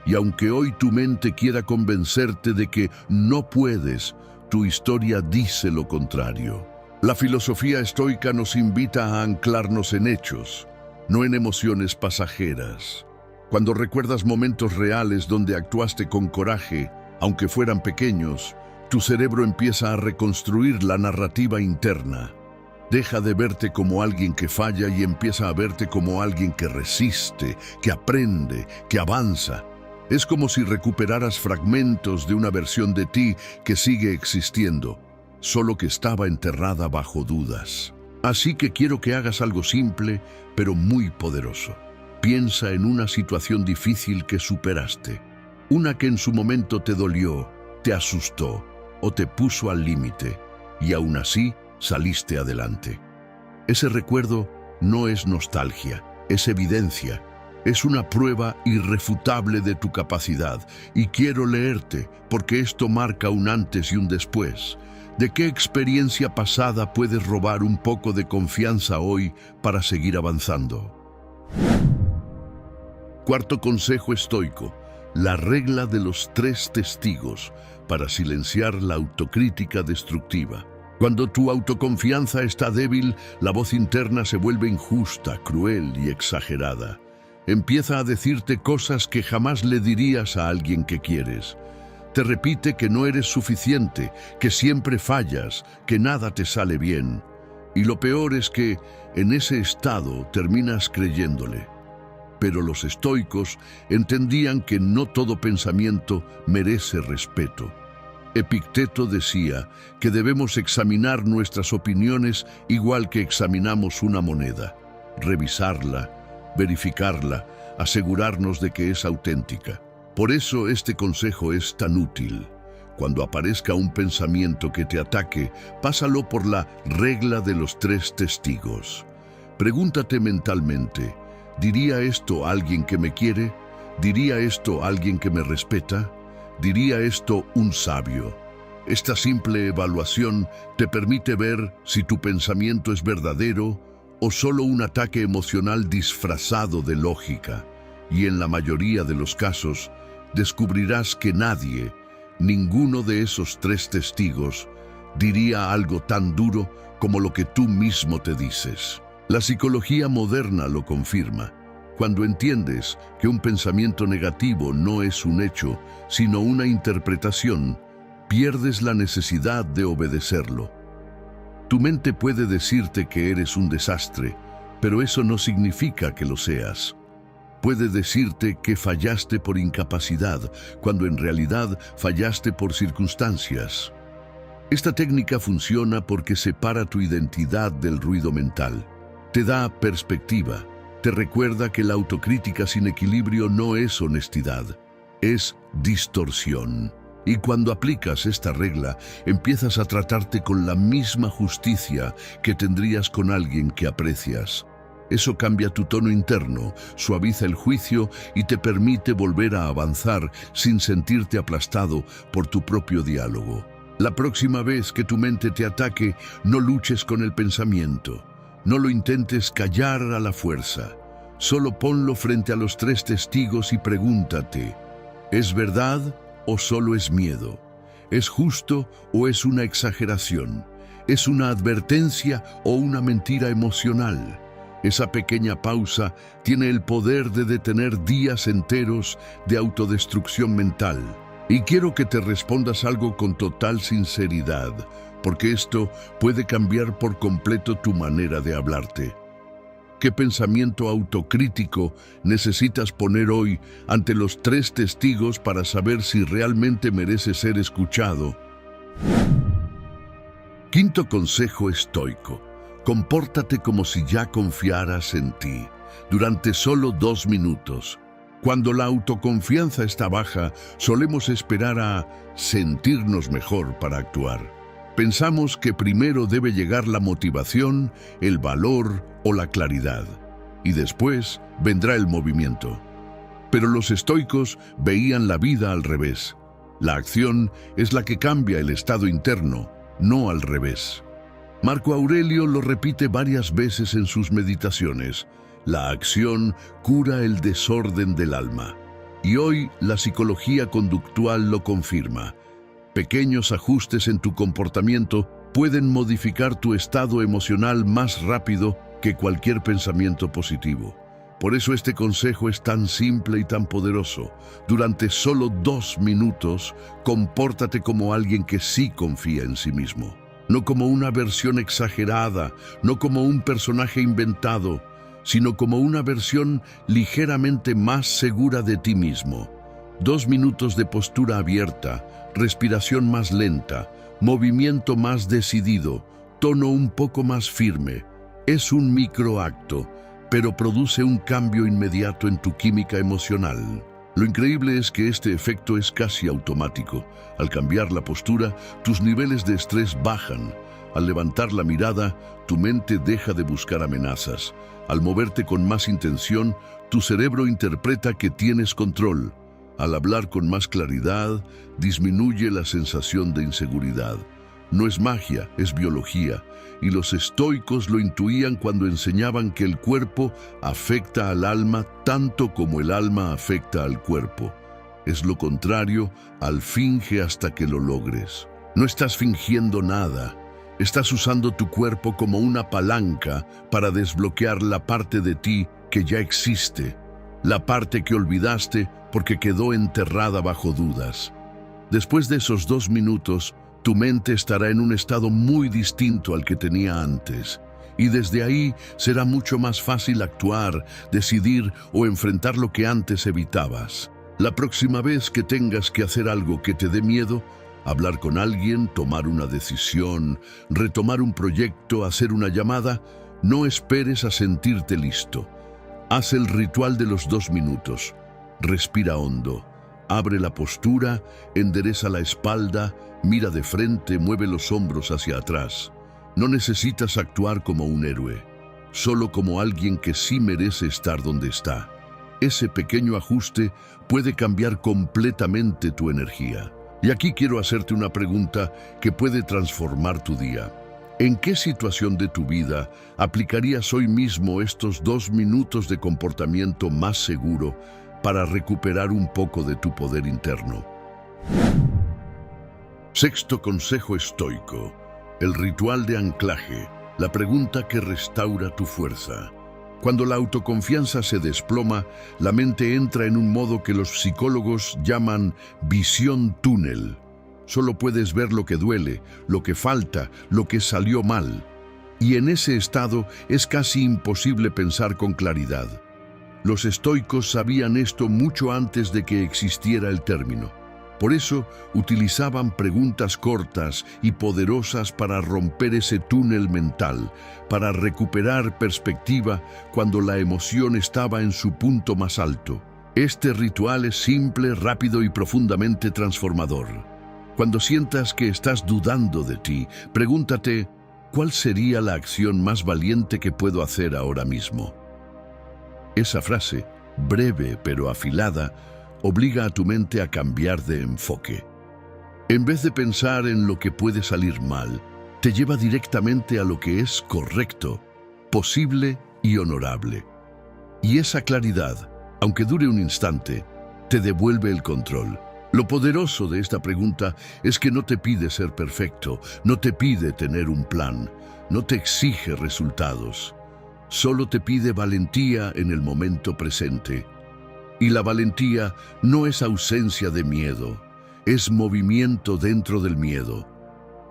Y aunque hoy tu mente quiera convencerte de que no puedes, tu historia dice lo contrario. La filosofía estoica nos invita a anclarnos en hechos, no en emociones pasajeras. Cuando recuerdas momentos reales donde actuaste con coraje, aunque fueran pequeños, tu cerebro empieza a reconstruir la narrativa interna. Deja de verte como alguien que falla y empieza a verte como alguien que resiste, que aprende, que avanza. Es como si recuperaras fragmentos de una versión de ti que sigue existiendo, solo que estaba enterrada bajo dudas. Así que quiero que hagas algo simple, pero muy poderoso. Piensa en una situación difícil que superaste, una que en su momento te dolió, te asustó o te puso al límite, y aún así saliste adelante. Ese recuerdo no es nostalgia, es evidencia, es una prueba irrefutable de tu capacidad, y quiero leerte porque esto marca un antes y un después. ¿De qué experiencia pasada puedes robar un poco de confianza hoy para seguir avanzando? Cuarto consejo estoico: la regla de los 3 testigos para silenciar la autocrítica destructiva. Cuando tu autoconfianza está débil, la voz interna se vuelve injusta, cruel y exagerada. Empieza a decirte cosas que jamás le dirías a alguien que quieres. Te repite que no eres suficiente, que siempre fallas, que nada te sale bien. Y lo peor es que en ese estado terminas creyéndole. Pero los estoicos entendían que no todo pensamiento merece respeto. Epicteto decía que debemos examinar nuestras opiniones igual que examinamos una moneda, revisarla, verificarla, asegurarnos de que es auténtica. Por eso este consejo es tan útil. Cuando aparezca un pensamiento que te ataque, pásalo por la regla de los 3 testigos. Pregúntate mentalmente, ¿diría esto a alguien que me quiere? ¿Diría esto a alguien que me respeta? ¿Diría esto un sabio? Esta simple evaluación te permite ver si tu pensamiento es verdadero o solo un ataque emocional disfrazado de lógica. Y en la mayoría de los casos, descubrirás que nadie, ninguno de esos 3 testigos, diría algo tan duro como lo que tú mismo te dices. La psicología moderna lo confirma. Cuando entiendes que un pensamiento negativo no es un hecho, sino una interpretación, pierdes la necesidad de obedecerlo. Tu mente puede decirte que eres un desastre, pero eso no significa que lo seas. Puede decirte que fallaste por incapacidad, cuando en realidad fallaste por circunstancias. Esta técnica funciona porque separa tu identidad del ruido mental. Te da perspectiva. Te recuerda que la autocrítica sin equilibrio no es honestidad, es distorsión. Y cuando aplicas esta regla, empiezas a tratarte con la misma justicia que tendrías con alguien que aprecias. Eso cambia tu tono interno, suaviza el juicio y te permite volver a avanzar sin sentirte aplastado por tu propio diálogo. La próxima vez que tu mente te ataque, no luches con el pensamiento. No lo intentes callar a la fuerza. Solo ponlo frente a los 3 testigos y pregúntate, ¿es verdad o solo es miedo? ¿Es justo o es una exageración? ¿Es una advertencia o una mentira emocional? Esa pequeña pausa tiene el poder de detener días enteros de autodestrucción mental. Y quiero que te respondas algo con total sinceridad, porque esto puede cambiar por completo tu manera de hablarte. ¿Qué pensamiento autocrítico necesitas poner hoy ante los 3 testigos para saber si realmente mereces ser escuchado? Quinto consejo estoico. Compórtate como si ya confiaras en ti, durante solo 2 minutos. Cuando la autoconfianza está baja, solemos esperar a sentirnos mejor para actuar. Pensamos que primero debe llegar la motivación, el valor o la claridad, y después vendrá el movimiento. Pero los estoicos veían la vida al revés. La acción es la que cambia el estado interno, no al revés. Marco Aurelio lo repite varias veces en sus meditaciones. La acción cura el desorden del alma. Y hoy la psicología conductual lo confirma. Pequeños ajustes en tu comportamiento pueden modificar tu estado emocional más rápido que cualquier pensamiento positivo. Por eso este consejo es tan simple y tan poderoso. Durante solo 2 minutos, compórtate como alguien que sí confía en sí mismo. No como una versión exagerada, no como un personaje inventado, sino como una versión ligeramente más segura de ti mismo. 2 minutos de postura abierta, respiración más lenta, movimiento más decidido, tono un poco más firme. Es un microacto, pero produce un cambio inmediato en tu química emocional. Lo increíble es que este efecto es casi automático. Al cambiar la postura, tus niveles de estrés bajan. Al levantar la mirada, tu mente deja de buscar amenazas. Al moverte con más intención, tu cerebro interpreta que tienes control. Al hablar con más claridad, disminuye la sensación de inseguridad. No es magia, es biología, y los estoicos lo intuían cuando enseñaban que el cuerpo afecta al alma tanto como el alma afecta al cuerpo. Es lo contrario al finge hasta que lo logres. No estás fingiendo nada, estás usando tu cuerpo como una palanca para desbloquear la parte de ti que ya existe, la parte que olvidaste porque quedó enterrada bajo dudas. Después de esos 2 minutos, tu mente estará en un estado muy distinto al que tenía antes, y desde ahí será mucho más fácil actuar, decidir o enfrentar lo que antes evitabas. La próxima vez que tengas que hacer algo que te dé miedo, hablar con alguien, tomar una decisión, retomar un proyecto, hacer una llamada, no esperes a sentirte listo. Haz el ritual de los 2 minutos. Respira hondo. Abre la postura, endereza la espalda, mira de frente, mueve los hombros hacia atrás. No necesitas actuar como un héroe, solo como alguien que sí merece estar donde está. Ese pequeño ajuste puede cambiar completamente tu energía. Y aquí quiero hacerte una pregunta que puede transformar tu día. ¿En qué situación de tu vida aplicarías hoy mismo estos 2 minutos de comportamiento más seguro para recuperar un poco de tu poder interno? Sexto consejo estoico: el ritual de anclaje, la pregunta que restaura tu fuerza. Cuando la autoconfianza se desploma, la mente entra en un modo que los psicólogos llaman visión túnel. Solo puedes ver lo que duele, lo que falta, lo que salió mal. Y en ese estado es casi imposible pensar con claridad. Los estoicos sabían esto mucho antes de que existiera el término. Por eso utilizaban preguntas cortas y poderosas para romper ese túnel mental, para recuperar perspectiva cuando la emoción estaba en su punto más alto. Este ritual es simple, rápido y profundamente transformador. Cuando sientas que estás dudando de ti, pregúntate: ¿cuál sería la acción más valiente que puedo hacer ahora mismo? Esa frase, breve pero afilada, obliga a tu mente a cambiar de enfoque. En vez de pensar en lo que puede salir mal, te lleva directamente a lo que es correcto, posible y honorable. Y esa claridad, aunque dure un instante, te devuelve el control. Lo poderoso de esta pregunta es que no te pide ser perfecto, no te pide tener un plan, no te exige resultados. Solo te pide valentía en el momento presente. Y la valentía no es ausencia de miedo, es movimiento dentro del miedo.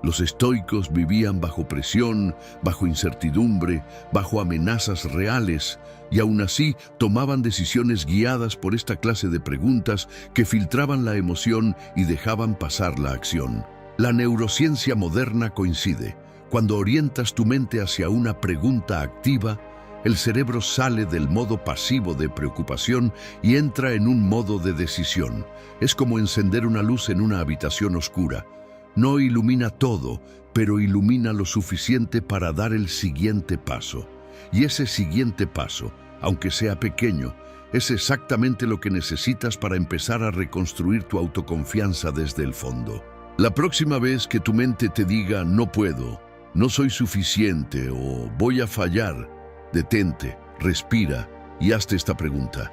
Los estoicos vivían bajo presión, bajo incertidumbre, bajo amenazas reales, y aún así tomaban decisiones guiadas por esta clase de preguntas que filtraban la emoción y dejaban pasar la acción. La neurociencia moderna coincide. Cuando orientas tu mente hacia una pregunta activa, el cerebro sale del modo pasivo de preocupación y entra en un modo de decisión. Es como encender una luz en una habitación oscura. No ilumina todo, pero ilumina lo suficiente para dar el siguiente paso. Y ese siguiente paso, aunque sea pequeño, es exactamente lo que necesitas para empezar a reconstruir tu autoconfianza desde el fondo. La próxima vez que tu mente te diga no puedo, no soy suficiente o voy a fallar, detente, respira y hazte esta pregunta.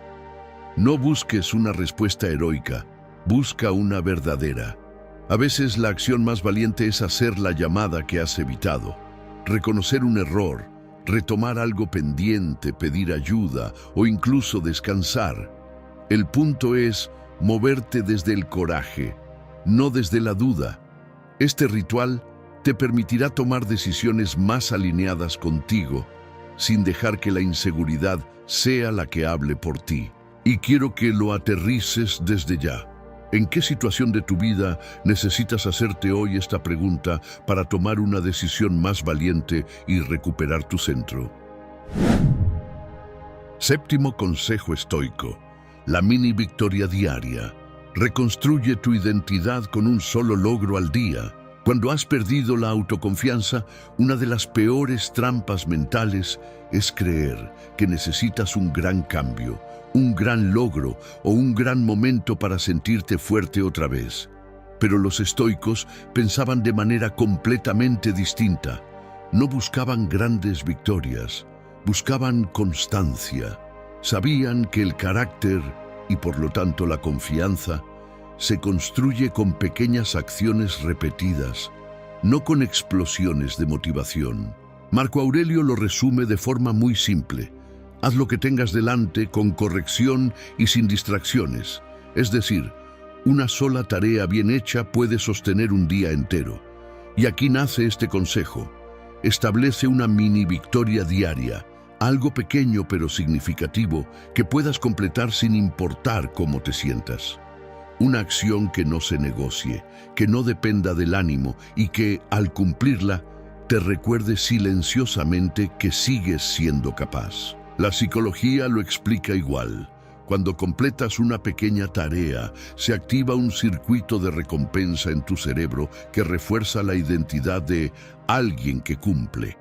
No busques una respuesta heroica, busca una verdadera. A veces la acción más valiente es hacer la llamada que has evitado, reconocer un error, retomar algo pendiente, pedir ayuda o incluso descansar. El punto es moverte desde el coraje, no desde la duda. Este ritual te permitirá tomar decisiones más alineadas contigo, sin dejar que la inseguridad sea la que hable por ti. Y quiero que lo aterrices desde ya. ¿En qué situación de tu vida necesitas hacerte hoy esta pregunta para tomar una decisión más valiente y recuperar tu centro? Séptimo consejo estoico: la mini victoria diaria. Reconstruye tu identidad con un solo logro al día. Cuando has perdido la autoconfianza, una de las peores trampas mentales es creer que necesitas un gran cambio, un gran logro o un gran momento para sentirte fuerte otra vez. Pero los estoicos pensaban de manera completamente distinta. No buscaban grandes victorias, buscaban constancia. Sabían que el carácter, y por lo tanto la confianza, se construye con pequeñas acciones repetidas, no con explosiones de motivación. Marco Aurelio lo resume de forma muy simple: haz lo que tengas delante con corrección y sin distracciones. Es decir, una sola tarea bien hecha puede sostener un día entero. Y aquí nace este consejo: establece una mini victoria diaria, algo pequeño pero significativo que puedas completar sin importar cómo te sientas. Una acción que no se negocie, que no dependa del ánimo y que, al cumplirla, te recuerde silenciosamente que sigues siendo capaz. La psicología lo explica igual. Cuando completas una pequeña tarea, se activa un circuito de recompensa en tu cerebro que refuerza la identidad de alguien que cumple.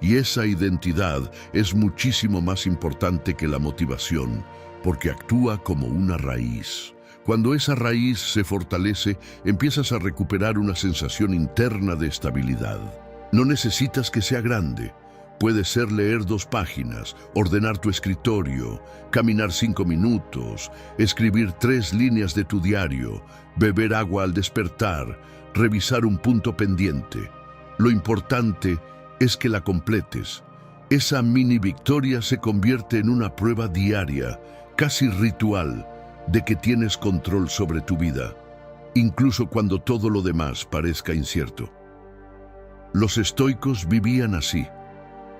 Y esa identidad es muchísimo más importante que la motivación, porque actúa como una raíz. Cuando esa raíz se fortalece, empiezas a recuperar una sensación interna de estabilidad. No necesitas que sea grande. Puede ser leer 2 páginas, ordenar tu escritorio, caminar 5 minutos, escribir 3 líneas de tu diario, beber agua al despertar, revisar un punto pendiente. Lo importante es que la completes. Esa mini victoria se convierte en una prueba diaria, casi ritual, de que tienes control sobre tu vida, incluso cuando todo lo demás parezca incierto. Los estoicos vivían así,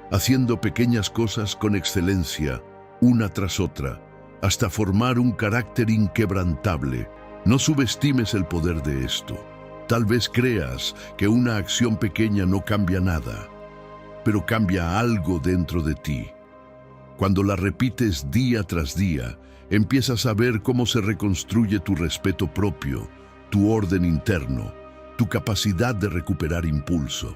haciendo pequeñas cosas con excelencia, una tras otra, hasta formar un carácter inquebrantable. No subestimes el poder de esto. Tal vez creas que una acción pequeña no cambia nada, pero cambia algo dentro de ti. Cuando la repites día tras día, empiezas a ver cómo se reconstruye tu respeto propio, tu orden interno, tu capacidad de recuperar impulso.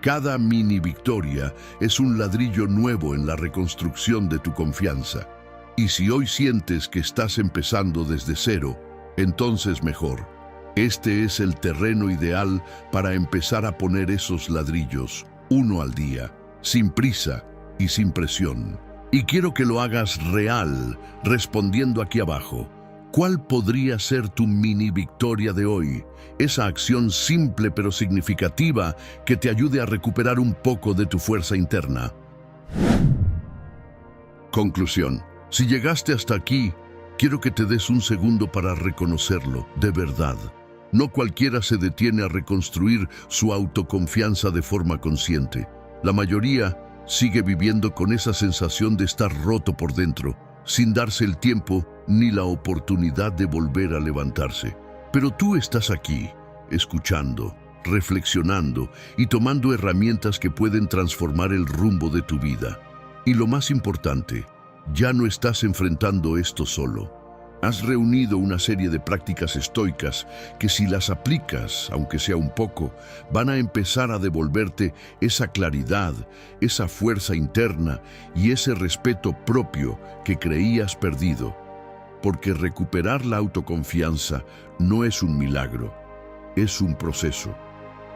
Cada mini victoria es un ladrillo nuevo en la reconstrucción de tu confianza. Y si hoy sientes que estás empezando desde cero, entonces mejor. Este es el terreno ideal para empezar a poner esos ladrillos, uno al día, sin prisa y sin presión. Y quiero que lo hagas real, respondiendo aquí abajo. ¿Cuál podría ser tu mini victoria de hoy? Esa acción simple pero significativa que te ayude a recuperar un poco de tu fuerza interna. Conclusión. Si llegaste hasta aquí, quiero que te des un segundo para reconocerlo, de verdad. No cualquiera se detiene a reconstruir su autoconfianza de forma consciente. La mayoría sigue viviendo con esa sensación de estar roto por dentro, sin darse el tiempo ni la oportunidad de volver a levantarse. Pero tú estás aquí, escuchando, reflexionando y tomando herramientas que pueden transformar el rumbo de tu vida. Y lo más importante, ya no estás enfrentando esto solo. Has reunido una serie de prácticas estoicas que si las aplicas, aunque sea un poco, van a empezar a devolverte esa claridad, esa fuerza interna y ese respeto propio que creías perdido. Porque recuperar la autoconfianza no es un milagro, es un proceso.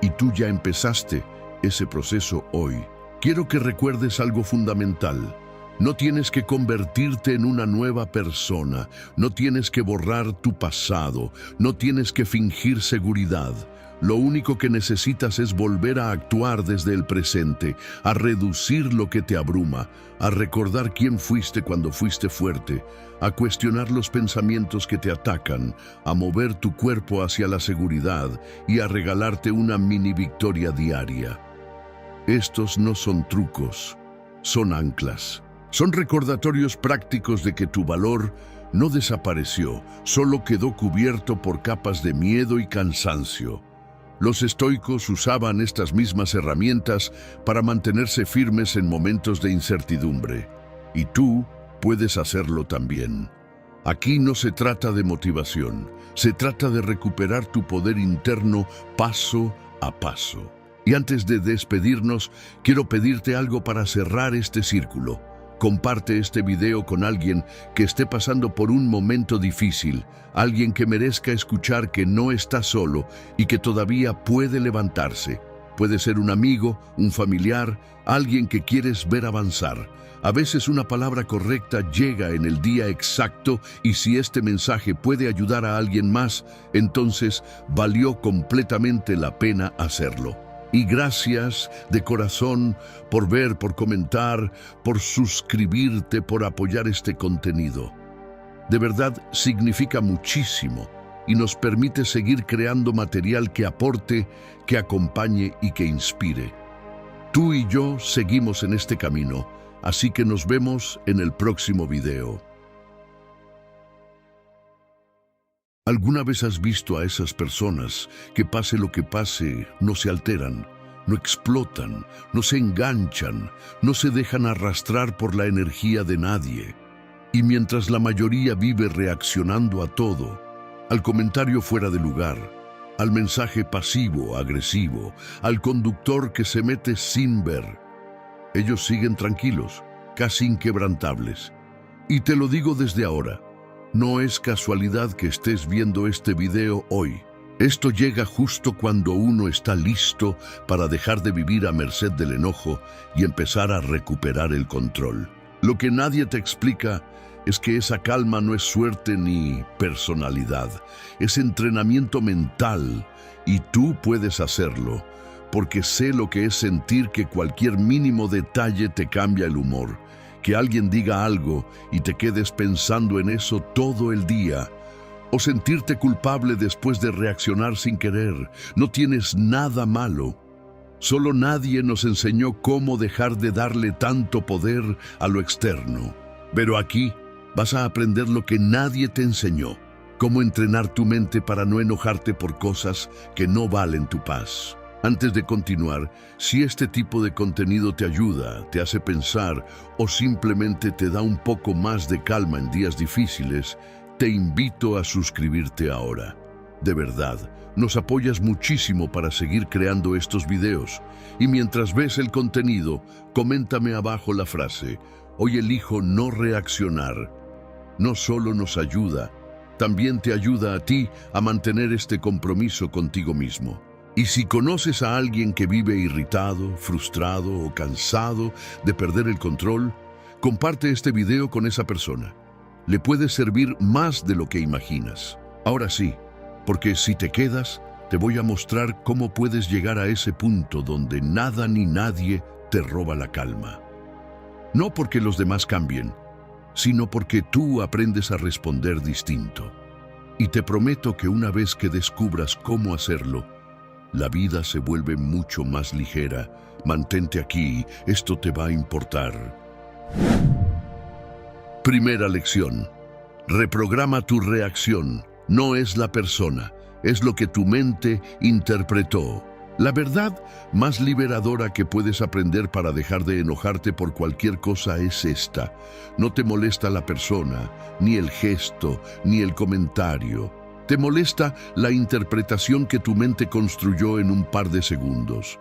Y tú ya empezaste ese proceso hoy. Quiero que recuerdes algo fundamental. No tienes que convertirte en una nueva persona, no tienes que borrar tu pasado, no tienes que fingir seguridad. Lo único que necesitas es volver a actuar desde el presente, a reducir lo que te abruma, a recordar quién fuiste cuando fuiste fuerte, a cuestionar los pensamientos que te atacan, a mover tu cuerpo hacia la seguridad y a regalarte una mini victoria diaria. Estos no son trucos, son anclas. Son recordatorios prácticos de que tu valor no desapareció, solo quedó cubierto por capas de miedo y cansancio. Los estoicos usaban estas mismas herramientas para mantenerse firmes en momentos de incertidumbre. Y tú puedes hacerlo también. Aquí no se trata de motivación, se trata de recuperar tu poder interno paso a paso. Y antes de despedirnos, quiero pedirte algo para cerrar este círculo. Comparte este video con alguien que esté pasando por un momento difícil, alguien que merezca escuchar que no está solo y que todavía puede levantarse. Puede ser un amigo, un familiar, alguien que quieres ver avanzar. A veces una palabra correcta llega en el día exacto y si este mensaje puede ayudar a alguien más, entonces valió completamente la pena hacerlo. Y gracias de corazón por ver, por comentar, por suscribirte, por apoyar este contenido. De verdad significa muchísimo y nos permite seguir creando material que aporte, que acompañe y que inspire. Tú y yo seguimos en este camino, así que nos vemos en el próximo video. ¿Alguna vez has visto a esas personas que pase lo que pase, no se alteran, no explotan, no se enganchan, no se dejan arrastrar por la energía de nadie? Y mientras la mayoría vive reaccionando a todo, al comentario fuera de lugar, al mensaje pasivo, agresivo, al conductor que se mete sin ver, ellos siguen tranquilos, casi inquebrantables. Y te lo digo desde ahora, no es casualidad que estés viendo este video hoy. Esto llega justo cuando uno está listo para dejar de vivir a merced del enojo y empezar a recuperar el control. Lo que nadie te explica es que esa calma no es suerte ni personalidad, es entrenamiento mental y tú puedes hacerlo, porque sé lo que es sentir que cualquier mínimo detalle te cambia el humor, que alguien diga algo y te quedes pensando en eso todo el día, o sentirte culpable después de reaccionar sin querer. No tienes nada malo. Solo nadie nos enseñó cómo dejar de darle tanto poder a lo externo. Pero aquí vas a aprender lo que nadie te enseñó, cómo entrenar tu mente para no enojarte por cosas que no valen tu paz. Antes de continuar, si este tipo de contenido te ayuda, te hace pensar o simplemente te da un poco más de calma en días difíciles, te invito a suscribirte ahora. De verdad, nos apoyas muchísimo para seguir creando estos videos. Y mientras ves el contenido, coméntame abajo la frase: hoy elijo no reaccionar. No solo nos ayuda, también te ayuda a ti a mantener este compromiso contigo mismo. Y si conoces a alguien que vive irritado, frustrado o cansado de perder el control, comparte este video con esa persona. Le puede servir más de lo que imaginas. Ahora sí, porque si te quedas, te voy a mostrar cómo puedes llegar a ese punto donde nada ni nadie te roba la calma. No porque los demás cambien, sino porque tú aprendes a responder distinto. Y te prometo que una vez que descubras cómo hacerlo, la vida se vuelve mucho más ligera. Mantente aquí, esto te va a importar. Primera lección: reprograma tu reacción. No es la persona, es lo que tu mente interpretó. La verdad más liberadora que puedes aprender para dejar de enojarte por cualquier cosa es esta: no te molesta la persona, ni el gesto, ni el comentario. Te molesta la interpretación que tu mente construyó en un par de segundos.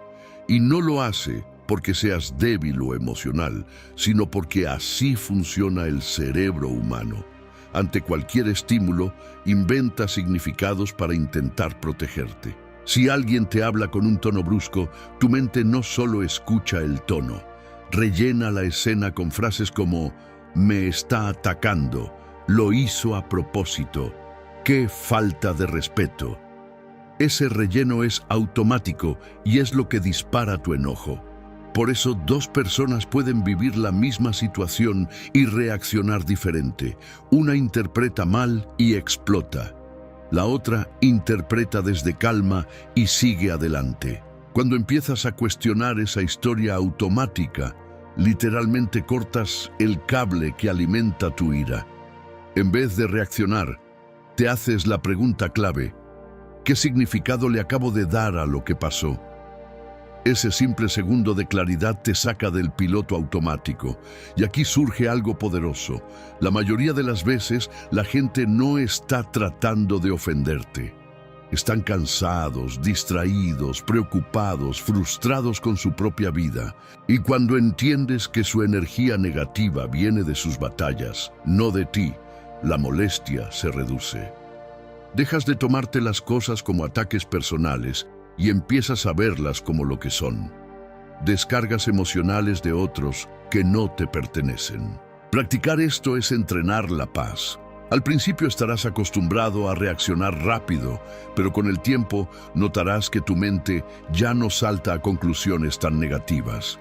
Y no lo hace porque seas débil o emocional, sino porque así funciona el cerebro humano. Ante cualquier estímulo, inventa significados para intentar protegerte. Si alguien te habla con un tono brusco, tu mente no solo escucha el tono, rellena la escena con frases como: me está atacando, lo hizo a propósito, qué falta de respeto. Ese relleno es automático y es lo que dispara tu enojo. Por eso dos personas pueden vivir la misma situación y reaccionar diferente. Una interpreta mal y explota. La otra interpreta desde calma y sigue adelante. Cuando empiezas a cuestionar esa historia automática, literalmente cortas el cable que alimenta tu ira. En vez de reaccionar, te haces la pregunta clave: ¿qué significado le acabo de dar a lo que pasó? Ese simple segundo de claridad te saca del piloto automático. Y aquí surge algo poderoso. La mayoría de las veces, la gente no está tratando de ofenderte. Están cansados, distraídos, preocupados, frustrados con su propia vida. Y cuando entiendes que su energía negativa viene de sus batallas, no de ti, la molestia se reduce. Dejas de tomarte las cosas como ataques personales y empiezas a verlas como lo que son: descargas emocionales de otros que no te pertenecen. Practicar esto es entrenar la paz. Al principio estarás acostumbrado a reaccionar rápido, pero con el tiempo notarás que tu mente ya no salta a conclusiones tan negativas.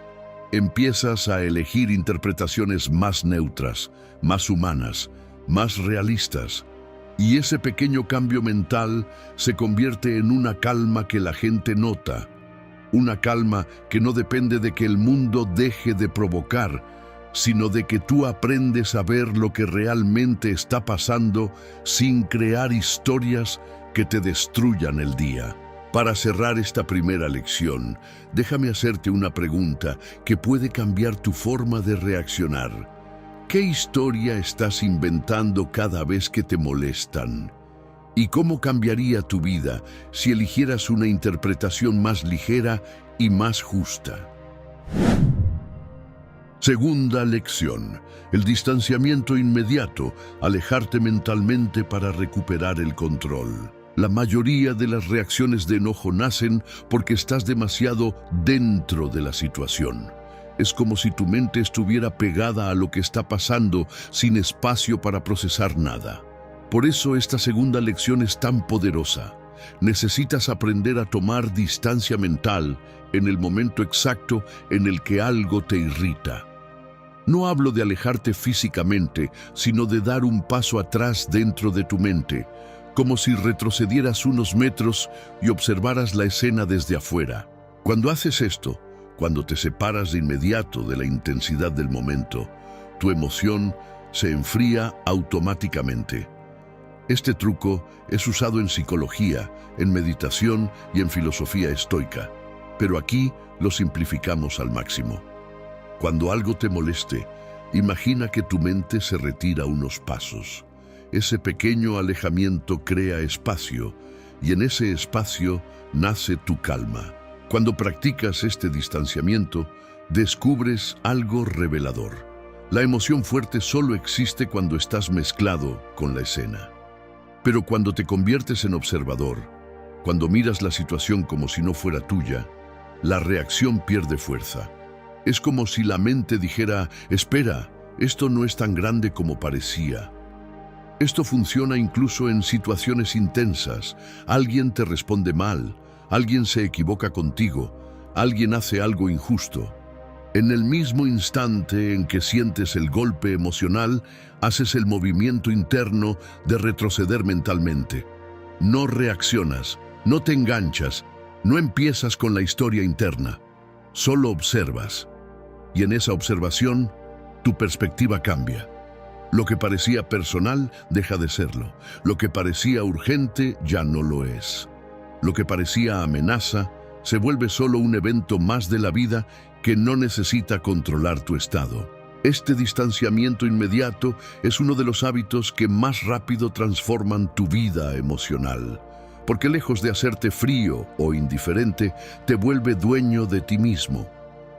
Empiezas a elegir interpretaciones más neutras, más humanas, más realistas. Y ese pequeño cambio mental se convierte en una calma que la gente nota. Una calma que no depende de que el mundo deje de provocar, sino de que tú aprendes a ver lo que realmente está pasando sin crear historias que te destruyan el día. Para cerrar esta primera lección, déjame hacerte una pregunta que puede cambiar tu forma de reaccionar. ¿Qué historia estás inventando cada vez que te molestan? ¿Y cómo cambiaría tu vida si eligieras una interpretación más ligera y más justa? Segunda lección: el distanciamiento inmediato, alejarte mentalmente para recuperar el control. La mayoría de las reacciones de enojo nacen porque estás demasiado dentro de la situación. Es como si tu mente estuviera pegada a lo que está pasando sin espacio para procesar nada. Por eso esta segunda lección es tan poderosa. Necesitas aprender a tomar distancia mental en el momento exacto en el que algo te irrita. No hablo de alejarte físicamente, sino de dar un paso atrás dentro de tu mente, como si retrocedieras unos metros y observaras la escena desde afuera. Cuando haces esto, cuando te separas de inmediato de la intensidad del momento, tu emoción se enfría automáticamente. Este truco es usado en psicología, en meditación y en filosofía estoica, pero aquí lo simplificamos al máximo. Cuando algo te moleste, imagina que tu mente se retira unos pasos. Ese pequeño alejamiento crea espacio, y en ese espacio nace tu calma. Cuando practicas este distanciamiento, descubres algo revelador. La emoción fuerte solo existe cuando estás mezclado con la escena. Pero cuando te conviertes en observador, cuando miras la situación como si no fuera tuya, la reacción pierde fuerza. Es como si la mente dijera: espera, esto no es tan grande como parecía. Esto funciona incluso en situaciones intensas. Alguien te responde mal, alguien se equivoca contigo, alguien hace algo injusto. En el mismo instante en que sientes el golpe emocional, haces el movimiento interno de retroceder mentalmente. No reaccionas, no te enganchas, no empiezas con la historia interna, solo observas. Y en esa observación, tu perspectiva cambia. Lo que parecía personal deja de serlo. Lo que parecía urgente ya no lo es. Lo que parecía amenaza se vuelve solo un evento más de la vida que no necesita controlar tu estado. Este distanciamiento inmediato es uno de los hábitos que más rápido transforman tu vida emocional, porque lejos de hacerte frío o indiferente, te vuelve dueño de ti mismo.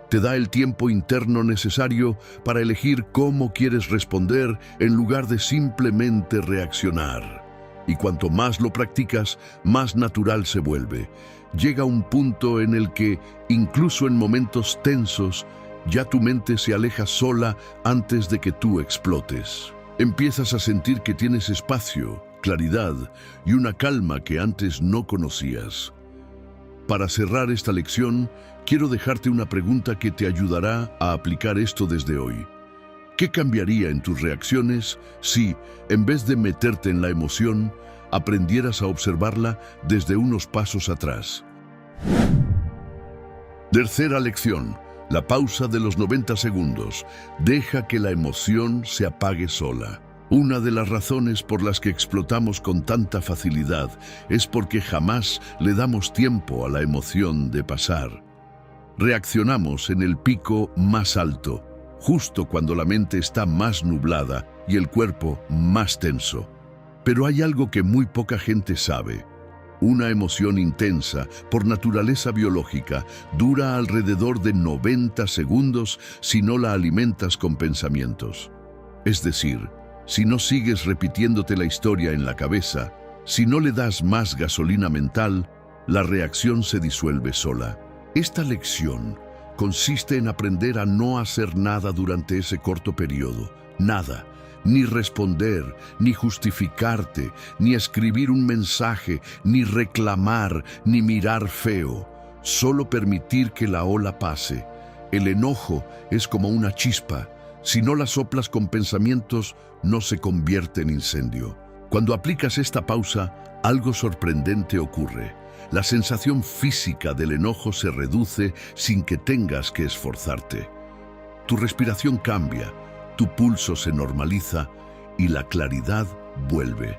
Te da el tiempo interno necesario para elegir cómo quieres responder en lugar de simplemente reaccionar. Y cuanto más lo practicas, más natural se vuelve. Llega un punto en el que, incluso en momentos tensos, ya tu mente se aleja sola antes de que tú explotes. Empiezas a sentir que tienes espacio, claridad y una calma que antes no conocías. Para cerrar esta lección, quiero dejarte una pregunta que te ayudará a aplicar esto desde hoy. ¿Qué cambiaría en tus reacciones si, en vez de meterte en la emoción, aprendieras a observarla desde unos pasos atrás? Tercera lección: la pausa de los 90 segundos. Deja que la emoción se apague sola. Una de las razones por las que explotamos con tanta facilidad es porque jamás le damos tiempo a la emoción de pasar. Reaccionamos en el pico más alto, justo cuando la mente está más nublada y el cuerpo más tenso. Pero hay algo que muy poca gente sabe. Una emoción intensa, por naturaleza biológica, dura alrededor de 90 segundos si no la alimentas con pensamientos. Es decir, si no sigues repitiéndote la historia en la cabeza, si no le das más gasolina mental, la reacción se disuelve sola. Esta lección consiste en aprender a no hacer nada durante ese corto periodo. Nada. Ni responder, ni justificarte, ni escribir un mensaje, ni reclamar, ni mirar feo. Solo permitir que la ola pase. El enojo es como una chispa. Si no la soplas con pensamientos, no se convierte en incendio. Cuando aplicas esta pausa, algo sorprendente ocurre. La sensación física del enojo se reduce sin que tengas que esforzarte. Tu respiración cambia, tu pulso se normaliza y la claridad vuelve.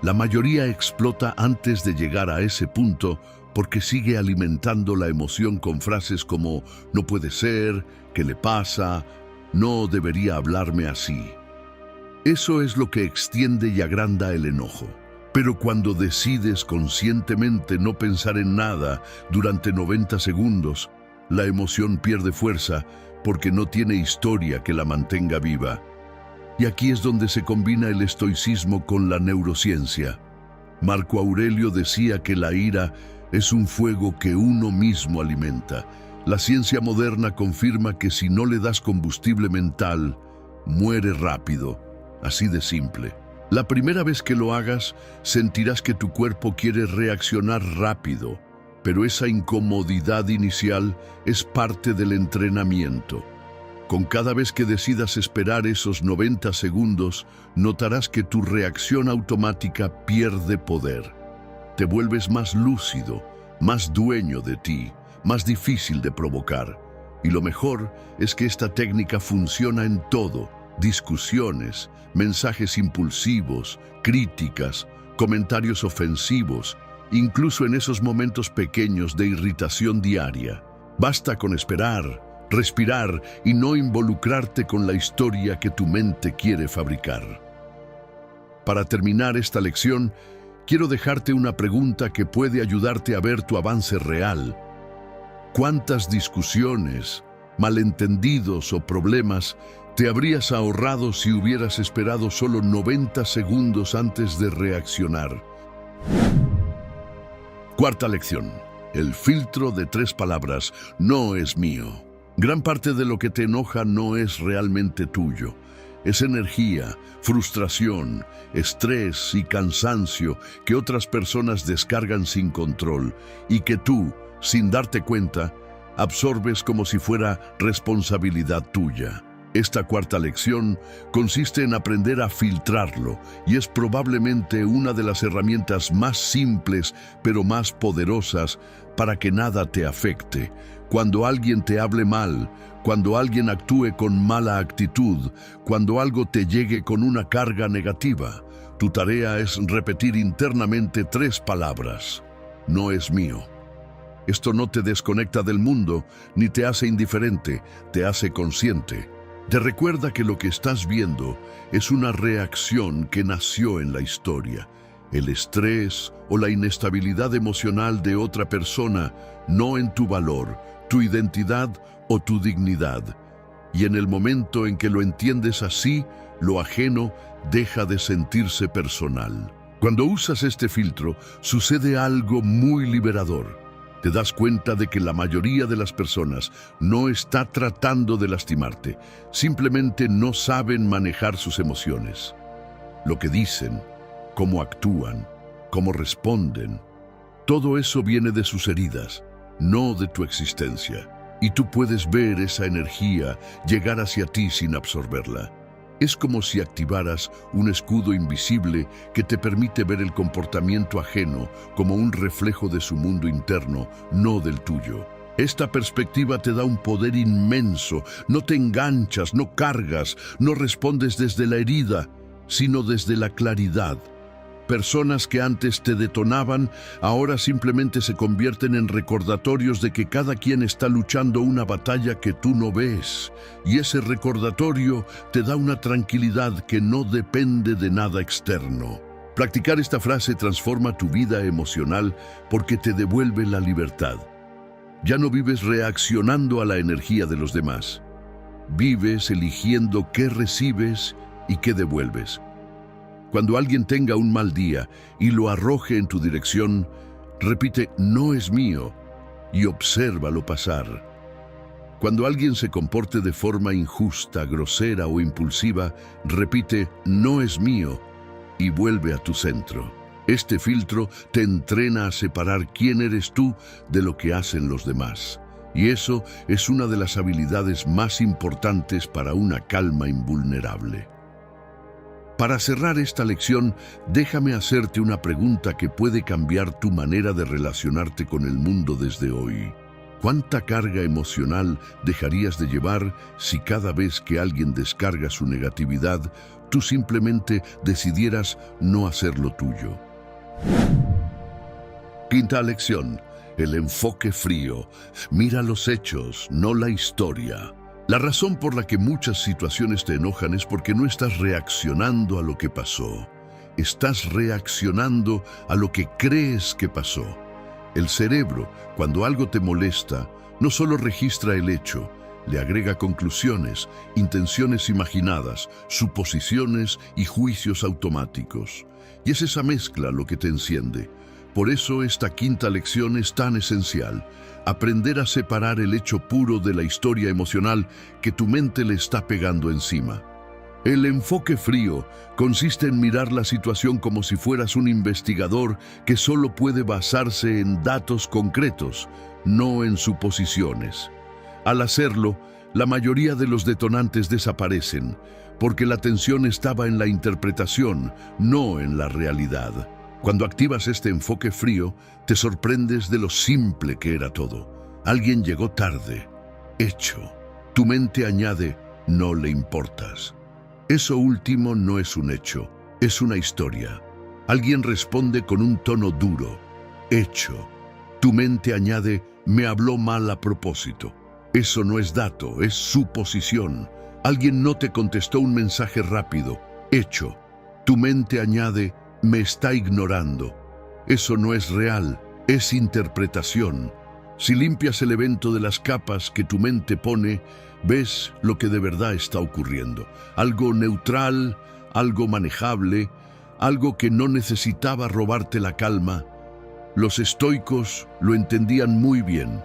La mayoría explota antes de llegar a ese punto porque sigue alimentando la emoción con frases como «no puede ser», «¿qué le pasa?», no debería hablarme así. Eso es lo que extiende y agranda el enojo. Pero cuando decides conscientemente no pensar en nada durante 90 segundos, la emoción pierde fuerza porque no tiene historia que la mantenga viva. Y aquí es donde se combina el estoicismo con la neurociencia. Marco Aurelio decía que la ira es un fuego que uno mismo alimenta. La ciencia moderna confirma que si no le das combustible mental, muere rápido, así de simple. La primera vez que lo hagas, sentirás que tu cuerpo quiere reaccionar rápido, pero esa incomodidad inicial es parte del entrenamiento. Con cada vez que decidas esperar esos 90 segundos, notarás que tu reacción automática pierde poder. Te vuelves más lúcido, más dueño de ti, más difícil de provocar. Y lo mejor es que esta técnica funciona en todo: discusiones, mensajes impulsivos, críticas, comentarios ofensivos, incluso en esos momentos pequeños de irritación diaria. Basta con esperar, respirar y no involucrarte con la historia que tu mente quiere fabricar. Para terminar esta lección, quiero dejarte una pregunta que puede ayudarte a ver tu avance real. ¿Cuántas discusiones, malentendidos o problemas te habrías ahorrado si hubieras esperado solo 90 segundos antes de reaccionar? Cuarta lección. El filtro de 3 palabras no es mío. Gran parte de lo que te enoja no es realmente tuyo. Es energía, frustración, estrés y cansancio que otras personas descargan sin control y que tú, sin darte cuenta, absorbes como si fuera responsabilidad tuya. Esta cuarta lección consiste en aprender a filtrarlo y es probablemente una de las herramientas más simples pero más poderosas para que nada te afecte. Cuando alguien te hable mal, cuando alguien actúe con mala actitud, cuando algo te llegue con una carga negativa, tu tarea es repetir internamente 3 palabras. No es mío. Esto no te desconecta del mundo ni te hace indiferente, te hace consciente. Te recuerda que lo que estás viendo es una reacción que nació en la historia. El estrés o la inestabilidad emocional de otra persona, no en tu valor, tu identidad o tu dignidad. Y en el momento en que lo entiendes así, lo ajeno deja de sentirse personal. Cuando usas este filtro, sucede algo muy liberador. Te das cuenta de que la mayoría de las personas no está tratando de lastimarte, simplemente no saben manejar sus emociones. Lo que dicen, cómo actúan, cómo responden, todo eso viene de sus heridas, no de tu existencia. Y tú puedes ver esa energía llegar hacia ti sin absorberla. Es como si activaras un escudo invisible que te permite ver el comportamiento ajeno como un reflejo de su mundo interno, no del tuyo. Esta perspectiva te da un poder inmenso. No te enganchas, no cargas, no respondes desde la herida, sino desde la claridad. Personas que antes te detonaban, ahora simplemente se convierten en recordatorios de que cada quien está luchando una batalla que tú no ves. Y ese recordatorio te da una tranquilidad que no depende de nada externo. Practicar esta frase transforma tu vida emocional porque te devuelve la libertad. Ya no vives reaccionando a la energía de los demás. Vives eligiendo qué recibes y qué devuelves. Cuando alguien tenga un mal día y lo arroje en tu dirección, repite "no es mío" y obsérvalo pasar. Cuando alguien se comporte de forma injusta, grosera o impulsiva, repite "no es mío" y vuelve a tu centro. Este filtro te entrena a separar quién eres tú de lo que hacen los demás. Y eso es una de las habilidades más importantes para una calma invulnerable. Para cerrar esta lección, déjame hacerte una pregunta que puede cambiar tu manera de relacionarte con el mundo desde hoy. ¿Cuánta carga emocional dejarías de llevar si cada vez que alguien descarga su negatividad, tú simplemente decidieras no hacerlo tuyo? Quinta lección: el enfoque frío. Mira los hechos, no la historia. La razón por la que muchas situaciones te enojan es porque no estás reaccionando a lo que pasó. Estás reaccionando a lo que crees que pasó. El cerebro, cuando algo te molesta, no solo registra el hecho, le agrega conclusiones, intenciones imaginadas, suposiciones y juicios automáticos. Y es esa mezcla lo que te enciende. Por eso esta quinta lección es tan esencial. Aprender a separar el hecho puro de la historia emocional que tu mente le está pegando encima. El enfoque frío consiste en mirar la situación como si fueras un investigador que solo puede basarse en datos concretos, no en suposiciones. Al hacerlo, la mayoría de los detonantes desaparecen, porque la atención estaba en la interpretación, no en la realidad. Cuando activas este enfoque frío, te sorprendes de lo simple que era todo. Alguien llegó tarde. Hecho. Tu mente añade, no le importas. Eso último no es un hecho, es una historia. Alguien responde con un tono duro. Hecho. Tu mente añade, me habló mal a propósito. Eso no es dato, es suposición. Alguien no te contestó un mensaje rápido. Hecho. Tu mente añade, me está ignorando. Eso no es real, es interpretación. Si limpias el evento de las capas que tu mente pone, ves lo que de verdad está ocurriendo. Algo neutral, algo manejable, algo que no necesitaba robarte la calma. Los estoicos lo entendían muy bien.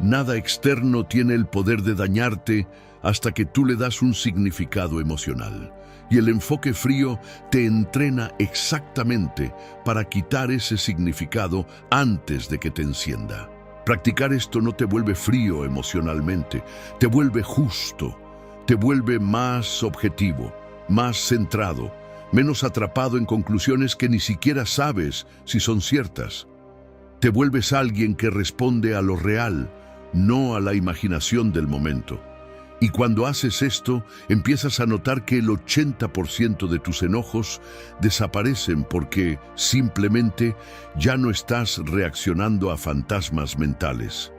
Nada externo tiene el poder de dañarte hasta que tú le das un significado emocional. Y el enfoque frío te entrena exactamente para quitar ese significado antes de que te encienda. Practicar esto no te vuelve frío emocionalmente, te vuelve justo, te vuelve más objetivo, más centrado, menos atrapado en conclusiones que ni siquiera sabes si son ciertas. Te vuelves alguien que responde a lo real, no a la imaginación del momento. Y cuando haces esto, empiezas a notar que el 80% de tus enojos desaparecen porque simplemente ya no estás reaccionando a fantasmas mentales.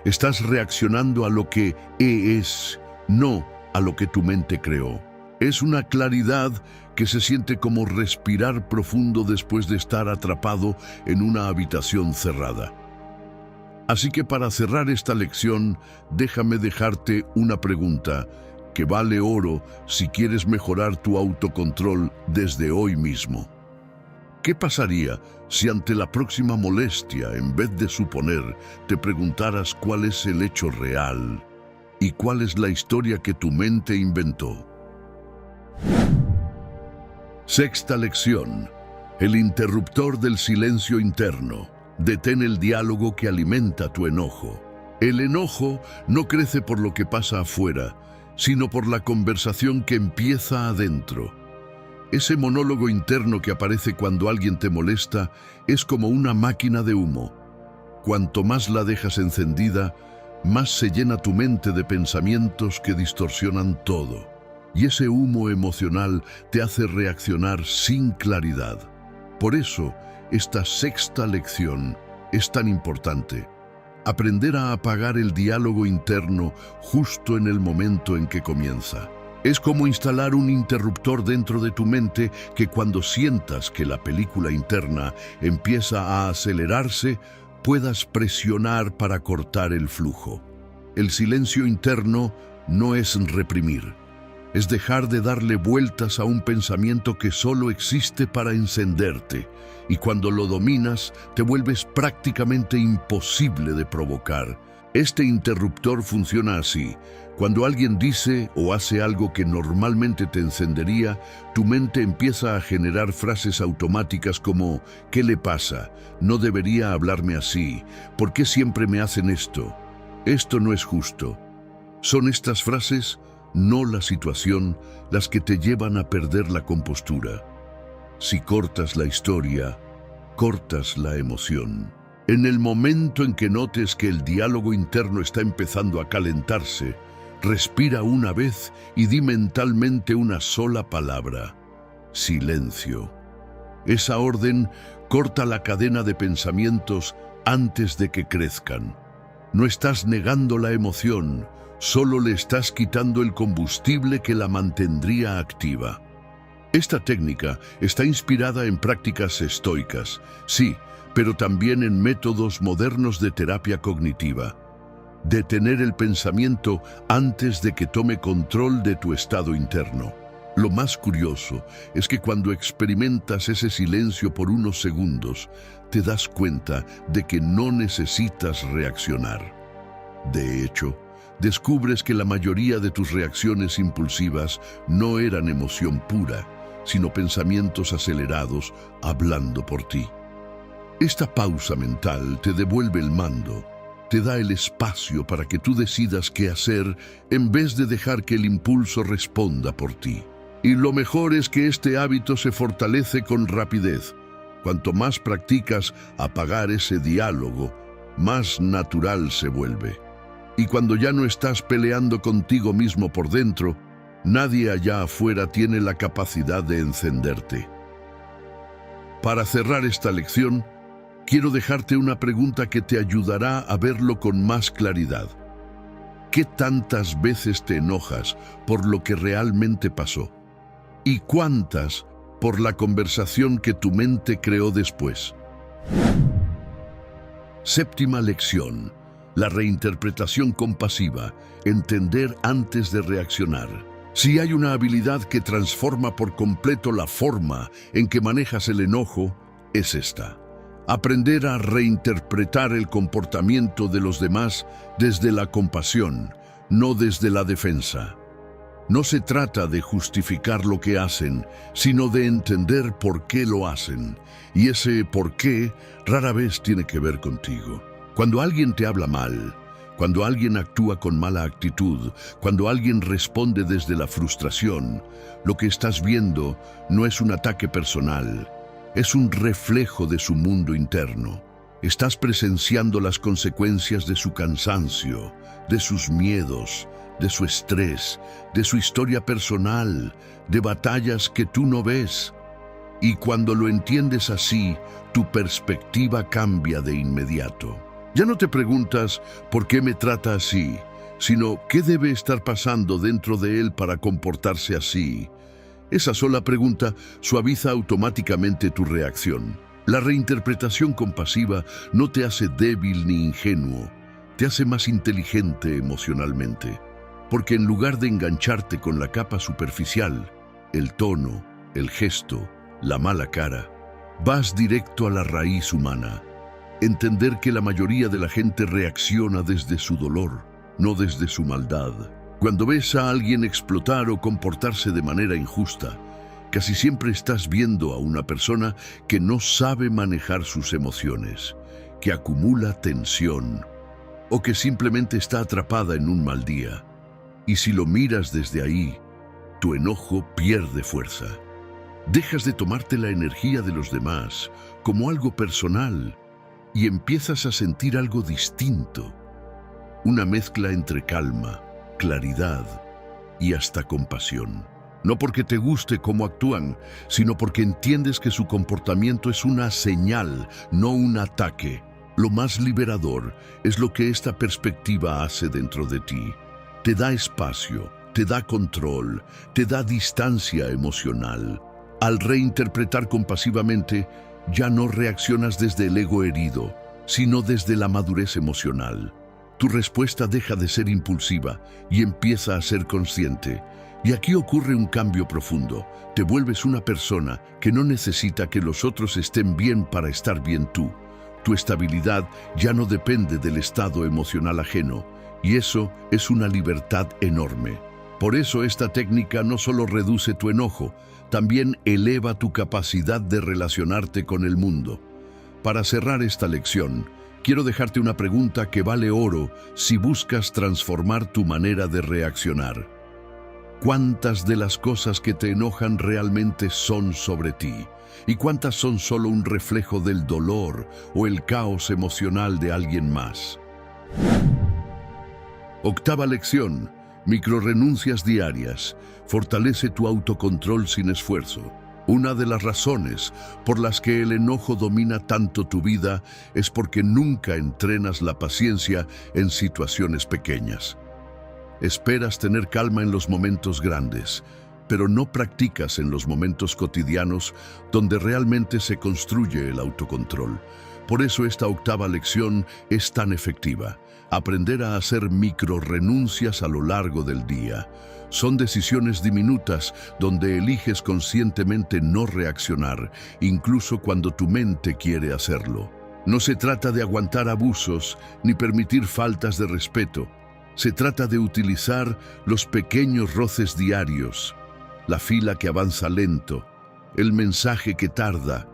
Estás reaccionando a lo que es, no a lo que tu mente creó. Es una claridad que se siente como respirar profundo después de estar atrapado en una habitación cerrada. Así que para cerrar esta lección, déjame dejarte una pregunta que vale oro si quieres mejorar tu autocontrol desde hoy mismo. ¿Qué pasaría si ante la próxima molestia, en vez de suponer, te preguntaras cuál es el hecho real y cuál es la historia que tu mente inventó? Sexta lección: el interruptor del silencio interno. Detén el diálogo que alimenta tu enojo. El enojo no crece por lo que pasa afuera, sino por la conversación que empieza adentro. Ese monólogo interno que aparece cuando alguien te molesta es como una máquina de humo. Cuanto más la dejas encendida, más se llena tu mente de pensamientos que distorsionan todo. Y ese humo emocional te hace reaccionar sin claridad. Por eso, esta sexta lección es tan importante. Aprender a apagar el diálogo interno justo en el momento en que comienza. Es como instalar un interruptor dentro de tu mente que cuando sientas que la película interna empieza a acelerarse, puedas presionar para cortar el flujo. El silencio interno no es reprimir. Es dejar de darle vueltas a un pensamiento que solo existe para encenderte, y cuando lo dominas, te vuelves prácticamente imposible de provocar. Este interruptor funciona así. Cuando alguien dice o hace algo que normalmente te encendería, tu mente empieza a generar frases automáticas como ¿qué le pasa? No debería hablarme así. ¿Por qué siempre me hacen esto? Esto no es justo. Son estas frases, no la situación, las que te llevan a perder la compostura. Si cortas la historia, cortas la emoción. En el momento en que notes que el diálogo interno está empezando a calentarse, respira una vez y di mentalmente una sola palabra: silencio. Esa orden corta la cadena de pensamientos antes de que crezcan. No estás negando la emoción, solo le estás quitando el combustible que la mantendría activa. Esta técnica está inspirada en prácticas estoicas, sí, pero también en métodos modernos de terapia cognitiva. Detener el pensamiento antes de que tome control de tu estado interno. Lo más curioso es que cuando experimentas ese silencio por unos segundos, te das cuenta de que no necesitas reaccionar. De hecho, descubres que la mayoría de tus reacciones impulsivas no eran emoción pura, sino pensamientos acelerados hablando por ti. Esta pausa mental te devuelve el mando, te da el espacio para que tú decidas qué hacer en vez de dejar que el impulso responda por ti. Y lo mejor es que este hábito se fortalece con rapidez. Cuanto más practicas apagar ese diálogo, más natural se vuelve. Y cuando ya no estás peleando contigo mismo por dentro, nadie allá afuera tiene la capacidad de encenderte. Para cerrar esta lección, quiero dejarte una pregunta que te ayudará a verlo con más claridad. ¿Qué tantas veces te enojas por lo que realmente pasó? ¿Y cuántas por la conversación que tu mente creó después? Séptima lección. La reinterpretación compasiva. Entender antes de reaccionar. Si hay una habilidad que transforma por completo la forma en que manejas el enojo, es esta. Aprender a reinterpretar el comportamiento de los demás desde la compasión, no desde la defensa. No se trata de justificar lo que hacen, sino de entender por qué lo hacen. Y ese por qué rara vez tiene que ver contigo. Cuando alguien te habla mal, cuando alguien actúa con mala actitud, cuando alguien responde desde la frustración, lo que estás viendo no es un ataque personal, es un reflejo de su mundo interno. Estás presenciando las consecuencias de su cansancio, de sus miedos, de su estrés, de su historia personal, de batallas que tú no ves. Y cuando lo entiendes así, tu perspectiva cambia de inmediato. Ya no te preguntas ¿por qué me trata así?, sino ¿qué debe estar pasando dentro de él para comportarse así? Esa sola pregunta suaviza automáticamente tu reacción. La reinterpretación compasiva no te hace débil ni ingenuo, te hace más inteligente emocionalmente. Porque en lugar de engancharte con la capa superficial, el tono, el gesto, la mala cara, vas directo a la raíz humana. Entender que la mayoría de la gente reacciona desde su dolor, no desde su maldad. Cuando ves a alguien explotar o comportarse de manera injusta, casi siempre estás viendo a una persona que no sabe manejar sus emociones, que acumula tensión o que simplemente está atrapada en un mal día. Y si lo miras desde ahí, tu enojo pierde fuerza. Dejas de tomarte la energía de los demás como algo personal y empiezas a sentir algo distinto. Una mezcla entre calma, claridad y hasta compasión. No porque te guste cómo actúan, sino porque entiendes que su comportamiento es una señal, no un ataque. Lo más liberador es lo que esta perspectiva hace dentro de ti. Te da espacio, te da control, te da distancia emocional. Al reinterpretar compasivamente, ya no reaccionas desde el ego herido, sino desde la madurez emocional. Tu respuesta deja de ser impulsiva y empieza a ser consciente. Y aquí ocurre un cambio profundo. Te vuelves una persona que no necesita que los otros estén bien para estar bien tú. Tu estabilidad ya no depende del estado emocional ajeno, y eso es una libertad enorme. Por eso esta técnica no solo reduce tu enojo, también eleva tu capacidad de relacionarte con el mundo. Para cerrar esta lección, quiero dejarte una pregunta que vale oro si buscas transformar tu manera de reaccionar. ¿Cuántas de las cosas que te enojan realmente son sobre ti? ¿Y cuántas son solo un reflejo del dolor o el caos emocional de alguien más? Octava lección. Microrenuncias diarias. Fortalece tu autocontrol sin esfuerzo. Una de las razones por las que el enojo domina tanto tu vida es porque nunca entrenas la paciencia en situaciones pequeñas. Esperas tener calma en los momentos grandes, pero no practicas en los momentos cotidianos donde realmente se construye el autocontrol. Por eso esta octava lección es tan efectiva. Aprender a hacer microrenuncias a lo largo del día. Son decisiones diminutas donde eliges conscientemente no reaccionar, incluso cuando tu mente quiere hacerlo. No se trata de aguantar abusos ni permitir faltas de respeto. Se trata de utilizar los pequeños roces diarios, la fila que avanza lento, el mensaje que tarda,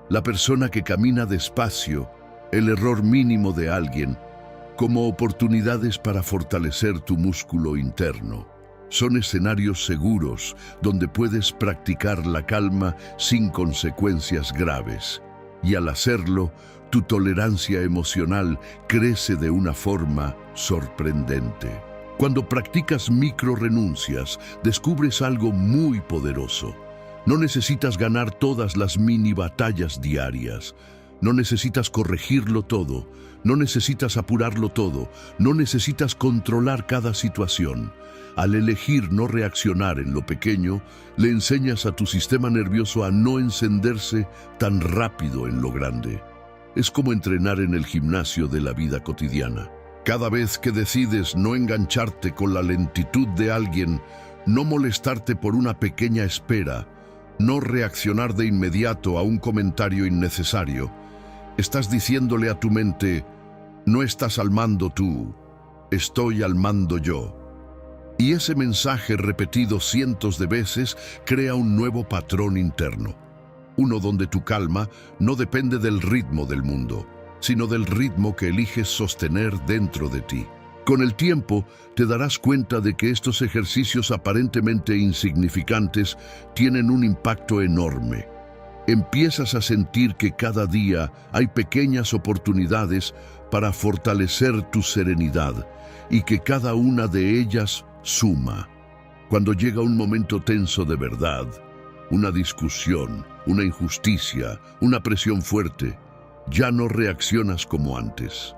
la persona que camina despacio, el error mínimo de alguien, como oportunidades para fortalecer tu músculo interno. Son escenarios seguros donde puedes practicar la calma sin consecuencias graves. Y al hacerlo, tu tolerancia emocional crece de una forma sorprendente. Cuando practicas microrenuncias, descubres algo muy poderoso. No necesitas ganar todas las mini batallas diarias. No necesitas corregirlo todo. No necesitas apurarlo todo. No necesitas controlar cada situación. Al elegir no reaccionar en lo pequeño, le enseñas a tu sistema nervioso a no encenderse tan rápido en lo grande. Es como entrenar en el gimnasio de la vida cotidiana. Cada vez que decides no engancharte con la lentitud de alguien, no molestarte por una pequeña espera, no reaccionar de inmediato a un comentario innecesario, estás diciéndole a tu mente, no estás al mando tú, estoy al mando yo. Y ese mensaje repetido cientos de veces crea un nuevo patrón interno. Uno donde tu calma no depende del ritmo del mundo, sino del ritmo que eliges sostener dentro de ti. Con el tiempo, te darás cuenta de que estos ejercicios aparentemente insignificantes tienen un impacto enorme. Empiezas a sentir que cada día hay pequeñas oportunidades para fortalecer tu serenidad y que cada una de ellas suma. Cuando llega un momento tenso de verdad, una discusión, una injusticia, una presión fuerte, ya no reaccionas como antes.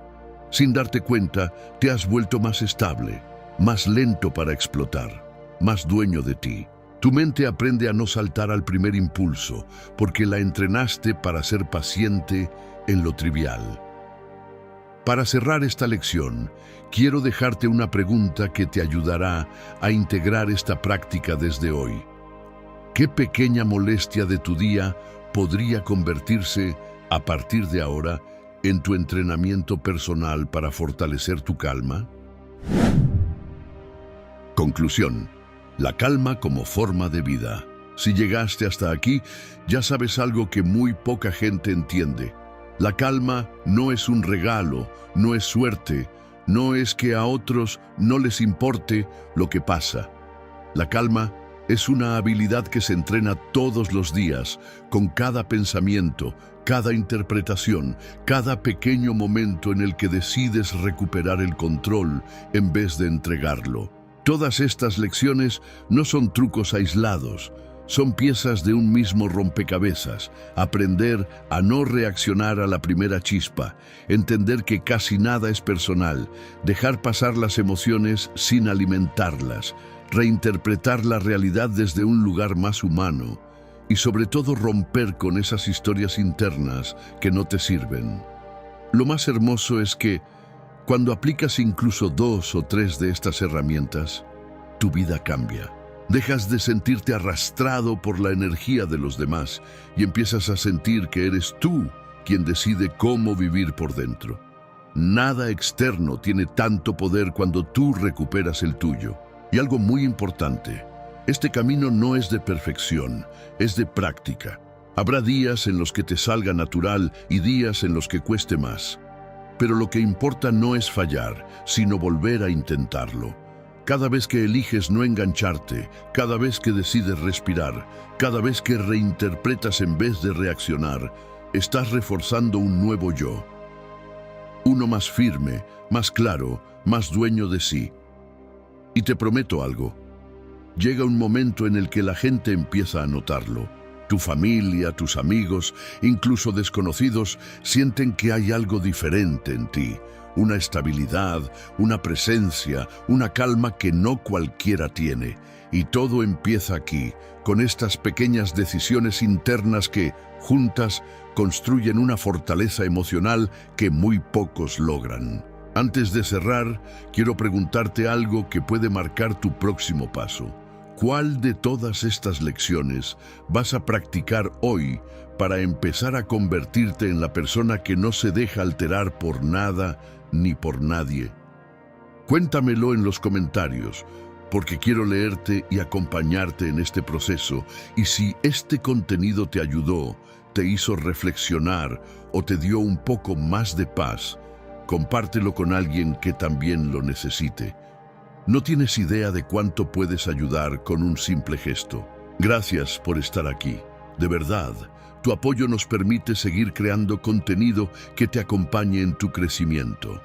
Sin darte cuenta, te has vuelto más estable, más lento para explotar, más dueño de ti. Tu mente aprende a no saltar al primer impulso, porque la entrenaste para ser paciente en lo trivial. Para cerrar esta lección, quiero dejarte una pregunta que te ayudará a integrar esta práctica desde hoy. ¿Qué pequeña molestia de tu día podría convertirse, a partir de ahora, en tu entrenamiento personal para fortalecer tu calma? Conclusión. La calma como forma de vida. Si llegaste hasta aquí, ya sabes algo que muy poca gente entiende. La calma no es un regalo, no es suerte, no es que a otros no les importe lo que pasa. La calma es una habilidad que se entrena todos los días, con cada pensamiento, cada interpretación, cada pequeño momento en el que decides recuperar el control en vez de entregarlo. Todas estas lecciones no son trucos aislados, son piezas de un mismo rompecabezas. Aprender a no reaccionar a la primera chispa, entender que casi nada es personal, dejar pasar las emociones sin alimentarlas, reinterpretar la realidad desde un lugar más humano y sobre todo romper con esas historias internas que no te sirven. Lo más hermoso es que cuando aplicas incluso 2 o 3 de estas herramientas, tu vida cambia. Dejas de sentirte arrastrado por la energía de los demás y empiezas a sentir que eres tú quien decide cómo vivir por dentro. Nada externo tiene tanto poder cuando tú recuperas el tuyo. Y algo muy importante, este camino no es de perfección, es de práctica. Habrá días en los que te salga natural y días en los que cueste más. Pero lo que importa no es fallar, sino volver a intentarlo. Cada vez que eliges no engancharte, cada vez que decides respirar, cada vez que reinterpretas en vez de reaccionar, estás reforzando un nuevo yo. Uno más firme, más claro, más dueño de sí. Y te prometo algo, llega un momento en el que la gente empieza a notarlo. Tu familia, tus amigos, incluso desconocidos, sienten que hay algo diferente en ti, una estabilidad, una presencia, una calma que no cualquiera tiene. Y todo empieza aquí, con estas pequeñas decisiones internas que, juntas, construyen una fortaleza emocional que muy pocos logran. Antes de cerrar, quiero preguntarte algo que puede marcar tu próximo paso. ¿Cuál de todas estas lecciones vas a practicar hoy para empezar a convertirte en la persona que no se deja alterar por nada ni por nadie? Cuéntamelo en los comentarios, porque quiero leerte y acompañarte en este proceso. Y si este contenido te ayudó, te hizo reflexionar o te dio un poco más de paz, compártelo con alguien que también lo necesite. No tienes idea de cuánto puedes ayudar con un simple gesto. Gracias por estar aquí. De verdad, tu apoyo nos permite seguir creando contenido que te acompañe en tu crecimiento.